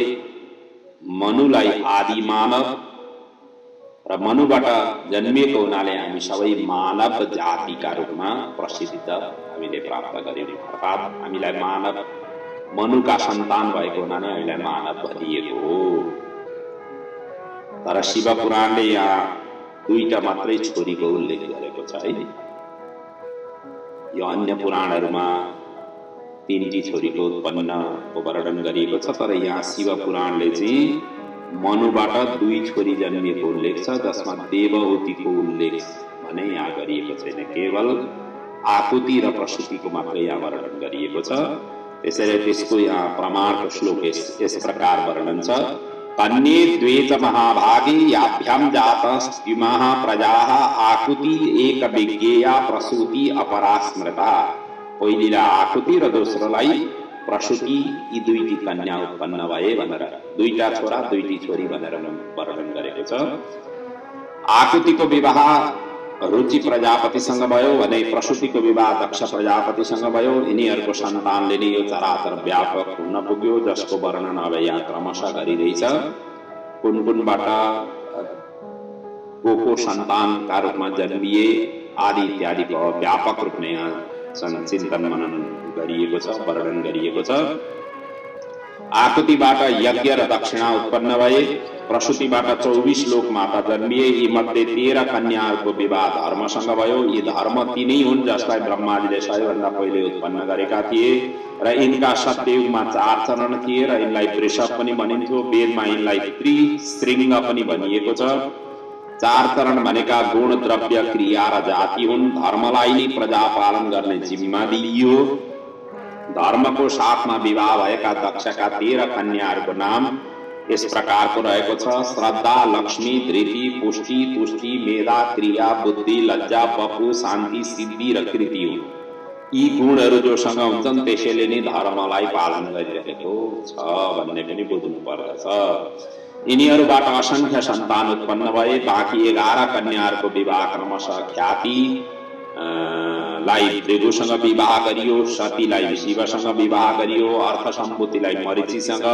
मनुलाई आदि मानव र मनुबाट जन्मिएको हुनाले हामी सबै मानव जातिका रूपमा प्रसिद्ध हामीले प्राप्त गर्यौं। अर्थात् हामीलाई मानव मनुका सन्तान भएको हुनाले हामीलाई मानव भनिएको हो। तर शिव पुराणले यहाँ 2टा मात्रै छोरीको उल्लेख गरेको छ है। यो अन्य पुराणहरूमा 3टी छोरीको उत्पन्नको वर्णन गरिएको छ, तर यहाँ शिव पुराणले चाहिँ मनुबाट 2 छोरी जन्मिएको उल्लेख छ, जसमा देवहूतिको उल्लेख भने यहाँ गरिएको छैन, केवल आकुति र प्रसूतिको मात्रै यहाँ वर्णन गरिएको छ। त्यसैले त्यसको यहाँ प्रमाणको श्लोक यस प्रकार वर्णन छ कन्ये 2 च महाभागे याभ्यां जातस्त्युमाः प्रजाः आकुति एक विज्ञेया प्रसूति अपरा स्मृता। पहिलीलाई आकुति र दोस्रोलाई प्रसूति, यी 2टी कन्या उत्पन्न भए भनेर 2टा छोरा 2टी छोरी भनेर वर्णन गरेको छ। आकुतिको विवाह रुचि प्रजापतिसँग भयो भने प्रसूतिको विवाह दक्ष प्रजापतिसँग भयो। यिनीहरूको सन्तानले नै यो चराचर व्यापक हुन पुग्यो, जसको वर्णन अब यहाँ क्रमशः गरिरहेछ। कुनबाट को सन्तानका रूपमा जन्मिए आदि इत्यादिको व्यापक रूपमा यहाँ चिन्तन मनन गरिएको छ, वर्णन गरिएको छ। आकुतिबाट यज्ञ र दक्षिणा उत्पन्न भए, प्रसूतिबाट 24 लोकमाता जन्मिए। यी मध्ये 13 कन्याहरूको विवाह धर्मसँग भयो। यी धर्म तिनै हुन् जसलाई ब्रह्माजीले सबैभन्दा पहिले उत्पन्न गरेका थिए र यिनका सत्ययुगमा 4 चरण थिए र यिनलाई वृषभ पनि भनिन्थ्यो। वेदमा यिनलाई त्रिशृङ्ग पनि भनिएको छ। 4 चरण भनेका गुण, द्रव्य, क्रिया र जाति हुन्। धर्मलाई नै प्रजा पालन गर्ने जिम्मा दिइयो। धर्मको साथमा विवाह भएका दक्षका 13 कन्याहरूको नाम यस प्रकारको रहेको छ श्रद्धा, लक्ष्मी, धृति, पुष्टि, तुष्टि, मेधा, क्रिया, बुद्धि, लज्जा, पपु, शान्ति, सिद्धि र कृति हुन्। यी गुणहरू जोसँग हुन्छन् त्यसैले नै धर्मलाई पालन गरिरहेको छ भन्ने पनि बुझ्नु पर्दछ। यिनीहरूबाट असंख्य सन्तान उत्पन्न भए। बाँकी 11 कन्याहरूको विवाह क्रमशः ख्याति लाई भृगुसँग विवाह गरियो, सतीलाई शिवसँग विवाह गरियो, अर्थ सम्पत्तिलाई मरीचिसँग,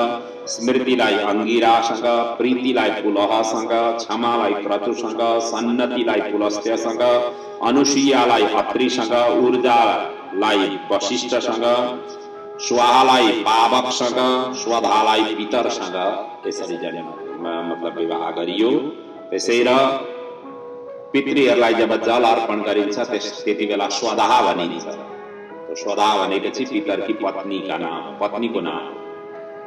स्मृतिलाई अंगिरासँग, प्रीतिलाई पुलहसँग, क्षमालाई क्रतुसँग, सन्नतिलाई पुलस्त्यसँग, अनुसुईयालाई अत्रिसँग, ऊर्जालाई वशिष्ठसँग, स्वाहालाई पावकसँग, स्वधालाई पितरसँग यसरी मतलब विवाह गरियो। त्यसै र पितृहरूलाई जब जल अर्पण गरिन्छ त्यति बेला स्वधा भनिन्छ। स्वधा भनेपछि पितरकी पत्नीको नाम।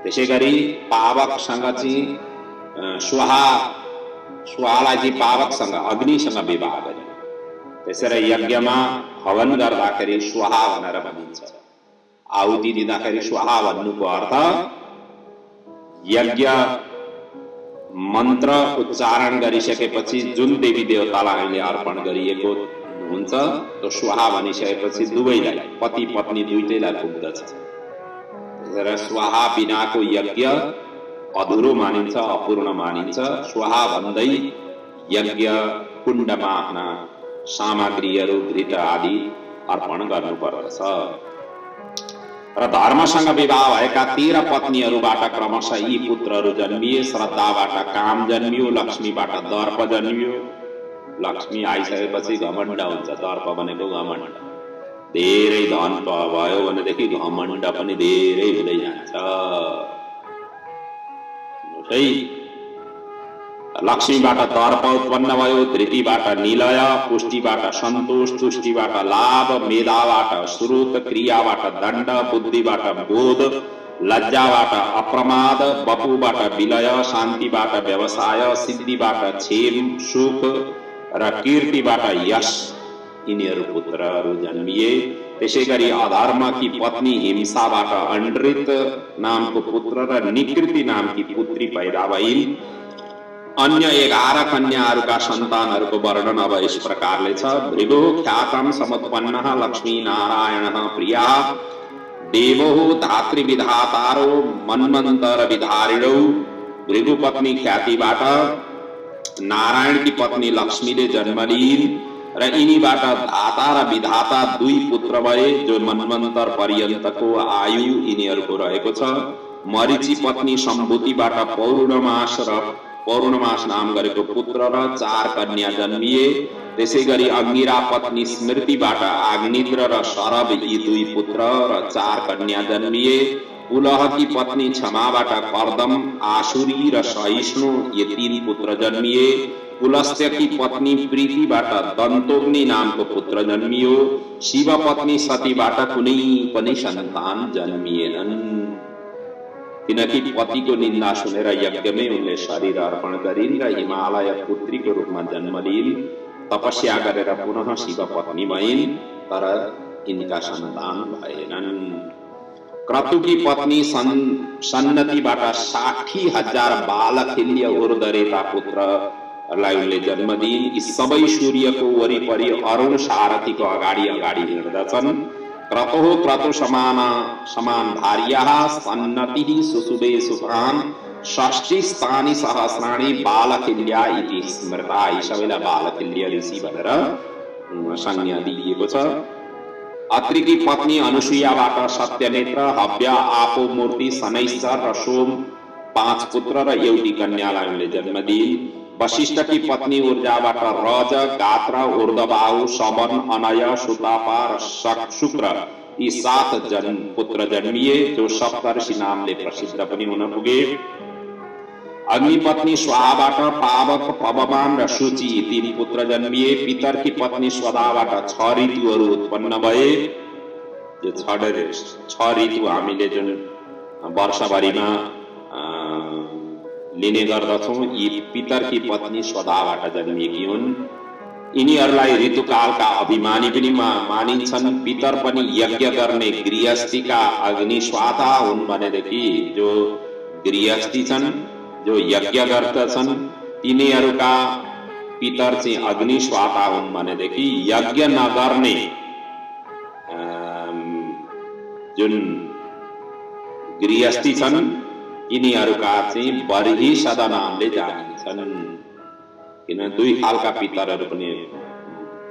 त्यसै गरी पावकसँग चाहिँ स्वाहालाई चाहिँ पावकसँग अग्निसँग विवाह गरियो। त्यसरी यज्ञमा हवन गर्दाखेरि स्वाहा भनेर भनिन्छ। आहुति दिँदाखेरि स्वाहा भन्नुको अर्थ यज्ञ मन्त्र उच्चारण गरिसकेपछि जुन देवी देवतालाई हामीले अर्पण गरिएको हुन्छ त्यो स्वाहा भनिसकेपछि दुवैलाई पति पत्नी दुईटैलाई पुग्दछ। र स्वाहा बिनाको यज्ञ अधुरो मानिन्छ, अपूर्ण मानिन्छ। स्वाहा भन्दै यज्ञ कुण्डमा आफ्ना सामग्रीहरू घृत आदि अर्पण गर्नुपर्दछ। र धर्मसँग विवाह भएका 13 पत्नीहरूबाट क्रमशः यी पुत्रहरू जन्मिए। श्रद्धाबाट काम जन्मियो, लक्ष्मीबाट दर्प जन्मियो। लक्ष्मी आइसकेपछि घमण्ड हुन्छ। दर्प भनेको घमण्ड। धेरै धन भयो भनेदेखि घमण्ड पनि धेरै हुँदै जान्छ। लक्ष्मीबाट दर्प उत्पन्न भयो, धृतिबाट निलय, पुष्टिबाट सन्तोष, तुष्टिबाट लाभ, मेधाबाट स्रोत, क्रियाबाट दण्ड, बुद्धिबाट बोध, लज्जाबाट अप्रमाद, बपुबाट विलय, शान्तिबाट व्यवसाय, सिद्धिबाट क्षेम सुख र कीर्तिबाट यश यिनीहरू पुत्रहरू जन्मिए। त्यसै गरी अधर्मकी पत्नी हिंसाबाट अनृत नामको पुत्र र निकृति नामकी पुत्री पैदा भइन्। अन्य 11 कन्याहरूका सन्तानहरूको वर्णन अब यस प्रकारले छ। भृगु ख्यातम समुत्पन्नः लक्ष्मी नारायणः प्रियः देवो धातृविधातारो मन्वन्तर विधारिणौ। भृगु पत्नी ख्यातिबाट नारायणकी पत्नी लक्ष्मीले जन्म लिइन् र यिनीबाट धाता र विधाता 2 पुत्र भए जो मन्वन्तर पर्यन्तको आयु यिनीहरूको रहेको छ। मरीचि पत्नी सम्भूतिबाट पौर्णमास नाम गरेको पुत्र र 4 कन्या जन्मिए। त्यसै गरी अंगिरा पत्नी स्मृतिबाट आग्निद्र र शरभ यी 2 पुत्र र 4 कन्या जन्मिए। पुलहकी पत्नी क्षमाबाट कर्दम, आसुरी र सहिष्णु ये 3 पुत्र जन्मिए। पुलस्त्यकी पत्नी प्रीतिबाट दन्तोग्नि नामको पुत्र जन्मियो। शिव पत्नी सतीबाट कुनै पनि सन्तान जन्मिएनन्। किनकि पतिको निन्दा सुनेर यज्ञमै उनले शरीर अर्पण गरिन् र हिमालय पुत्रीको रूपमा जन्म लिइन्। तपस्या गरेर पुनः शिव पत्नी भइन् तर यिनका सन्तान भएनन्। क्रतुकी पत्नी सन्नतिबाट 60,000 बालखिल्य ऊर्धरेता पुत्रलाई उनले जन्म दिइन्। यी सबै सूर्यको वरिपरि अरुण सारथीको अगाडि हिँड्दछन्। क्रतुः क्रतु समान भार्याः सन्नतिः सुसुभे सुभान् षष्ठी स्थानी सहस्राणी बालखिल्या इति स्मृता। यी सबैलाई बालखिल्य ऋषि भनेर संज्ञा दिइएको छ। अत्रिकी पत्नी अनुसुईयाबाट सत्यनेत्र, हव्य, आपो मूर्ति, शनैश्चर र सोम 5 पुत्र र एउटी कन्यालाई उनले जन्म दिइन्। वशिष्ठकी पत्नी ऊर्जाबाट रज, गात्र, ऊर्ध्वबाहु, शवन, अनय, सुतापा र शुक्र यी 7 पुत्र जन्मिए जो सप्तर्षि नामले प्रसिद्ध पनि हुन पुगे। अग्निपत्नी स्वाहाबाट पावक, पवमान र शुचि 3 पुत्र जन्मिए। पितरकी पत्नी स्वधाबाट 6 ऋतुहरू उत्पन्न भए। जो 6 ऋतु हामीले जुन वर्षभरिमा लिने गर्दछौं यी पितरकी पत्नी स्वधाबाट जन्मिएकी हुन्। यिनीहरूलाई ऋतुकालका अभिमानी पनि मानिन्छन्। पितर पनि यज्ञ गर्ने गृहस्थीका अग्निस्वाता हुन् भनेदेखि जो गृहस्थी छन् जो यज्ञ गर्दछन् तिनीहरूका पितर चाहिँ अग्निस्वाता हुन् भनेदेखि यज्ञ नगर्ने जुन गृहस्थी छन् यिनीहरूका चाहिँ बर्ही सदा नामले जानिन्छन्। किन 2 खालका पितरहरू पनि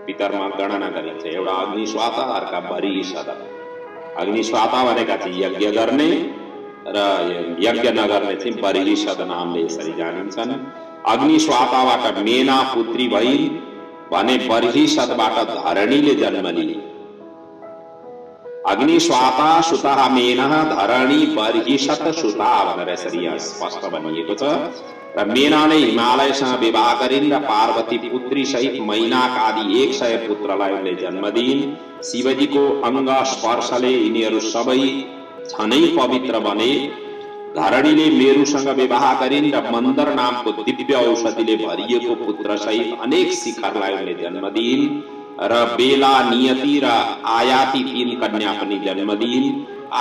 पितरमा गणना गरिन्छ। एउटा अग्निश्वाता, अर्का बरिषद। अग्निश्वाता भनेका चाहिँ यज्ञ गर्ने र यज्ञ नगर्ने चाहिँ बरिषद नामले यसरी जानिन्छन्। अग्निश्वाताबाट मेना पुत्री भइन् भने बरिषदबाट धरणीले जन्म लिए। अग्निश्वाता सुतः मेनः धरणी बर्हिषत सुता भनेर यसरी यहाँ स्पष्ट भनिएको छ। र मेनाले हिमालयसँग विवाह गरिन् र पार्वती पुत्री सहित मैनाक आदि 100 पुत्रलाई उनले जन्म दिइन्। शिवजीको अङ्ग स्पर्शले यिनीहरू सबै झनै पवित्र बने। धरणीले मेरुसँग विवाह गरिन् र मन्दर नामको दिव्य औषधिले भरिएको पुत्र सहित अनेक शिखरलाई उनले जन्म दिइन्। र बेला, नियति र आयाति 3 कन्या पनि जन्म दिइन्।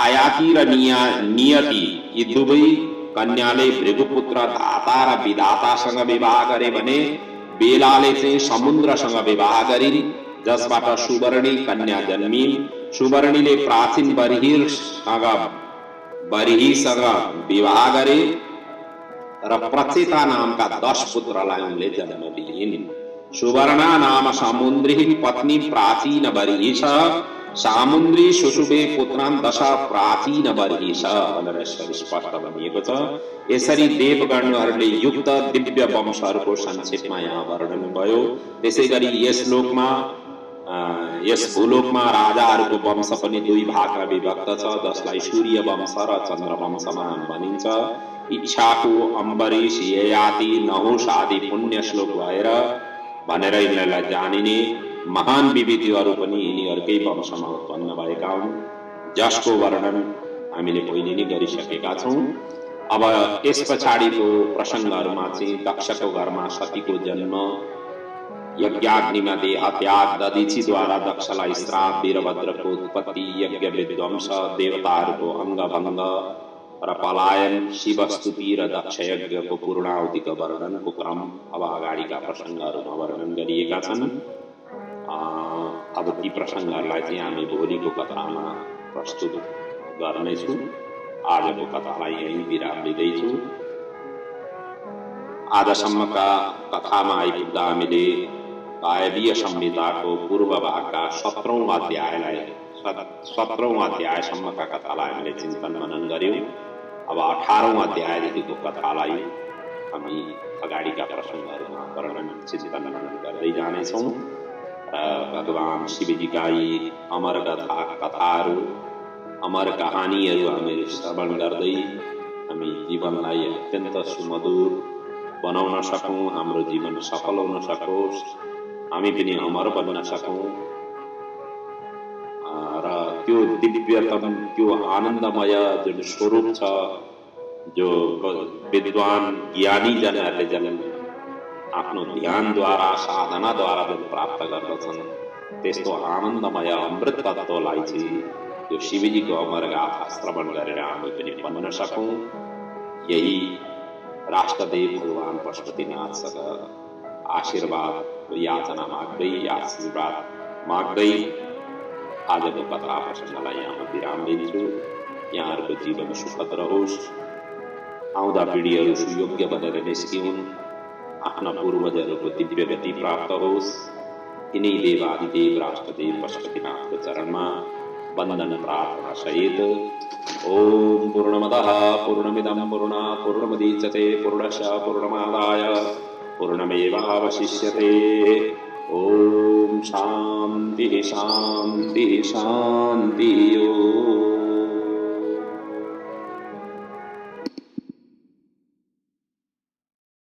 आयाति र नियति यी दुवै कन्याले भृगुपुत्र धाता र विधातासँग विवाह गरे भने बेलाले चाहिँ समुद्रसँग विवाह गरिन्, जसबाट सुवर्णी कन्या जन्मिन्। सुवर्णीले प्राचीन बर्हिसँग विवाह गरे र प्रचेता नामका 10 पुत्रलाई उनले जन्म दिइन्। सुवर्णा नाम सामुन्द्री पत्नी प्राचीन बर्हिष सामुन्द्री सुशुभे पुत्रान् 10 प्राचीन बर्हिष भनेर स्पष्ट भनिएको छ। यसरी देवगणहरूले युक्त दिव्य वंशहरूको संक्षेपमा यहाँ वर्णन भयो। त्यसैगरी यस भूलोकमा राजाहरूको वंश पनि 2 भागमा विभक्त छ, जसलाई सूर्य वंश र चन्द्र वंशमा भनिन्छ। इच्छाको अम्बरीश, ययाति, नहुष आदि पुण्य श्लोक भएर भनेर यिनीहरूलाई जानिने महान विभूतिहरू पनि यिनीहरूकै वंशमा उत्पन्न भएका हुन्, जसको वर्णन हामीले पहिले नै गरिसकेका छौँ। अब यस पछाडिको प्रसङ्गहरूमा चाहिँ दक्षको घरमा सतीको जन्म, यज्ञाग्निमा देह त्याग, दधिचीद्वारा दक्षलाई श्राप, वीरभद्रको उत्पत्ति, यज्ञ विध्वंस, देवताहरूको अङ्गभङ्ग र पलायन, शिवस्तुति र दक्ष यज्ञको पूर्णाहुतिको वर्णनको क्रम अब अगाडिका प्रसङ्गहरूमा वर्णन गरिएका छन्। अब ती प्रसङ्गहरूलाई चाहिँ हामी भोलिको कथामा प्रस्तुत गर्नेछौँ। आजको कथालाई यही विराम दिँदैछु। आजसम्मका कथामा आइपुग्दा हामीले वायवीय संहिताको पूर्व भागका 17औं अध्यायसम्मका कथालाई हामीले चिन्तन मनन गर्यौँ। अब 18औं अध्यायदेखिको कथालाई हामी अगाडिका प्रसङ्गहरूमा वर्णन चिन्तन मनन गर्दै जानेछौँ। भगवान शिवजीका यी अमर कथाहरू, अमर कहानीहरू हामी श्रवण गर्दै हामी जीवनलाई अत्यन्त सुमधुर बनाउन सकौँ, हाम्रो जीवन सफल हुन सकोस्, हामी पनि अमर बन्न सकौँ र त्यो दिव्यतम, त्यो आनन्दमय जुन स्वरूप छ, जो विद्वान ज्ञानी जनहरूले आफ्नो ध्यानद्वारा, साधनाद्वारा जुन प्राप्त गर्दछन्, त्यस्तो आनन्दमय अमृत तत्त्वलाई चाहिँ यो शिवजीको अमर गाथा श्रवण गरेर हामी पनि बन्न सकौँ, यही राष्ट्रदेव भगवान पशुपतिनाथसँग आशीर्वाद याचना माग्दै, आशीर्वाद माग्दै आजको कथा प्रसङ्गलाई यहाँ विराम दिन्छु। यहाँहरूको जीवन सुखद रहोस्, आउँदा पिँढीहरू सुयोग्य बनेर निस्किउन्, आफ्ना पूर्वजहरूको दिव्य गति प्राप्त होस्। यिनै देवादिदेव राष्ट्रदेव पशुपतिनाथको चरणमा वन्दन प्रार्थना सहित ओम पूर्णमदः पूर्णमिदं पूर्णात् पूर्णमुदच्यते पूर्णस्य पूर्णमादाय पूर्णमेवावशिष्यते। ओम शान्तिः शान्तिः शान्तिः।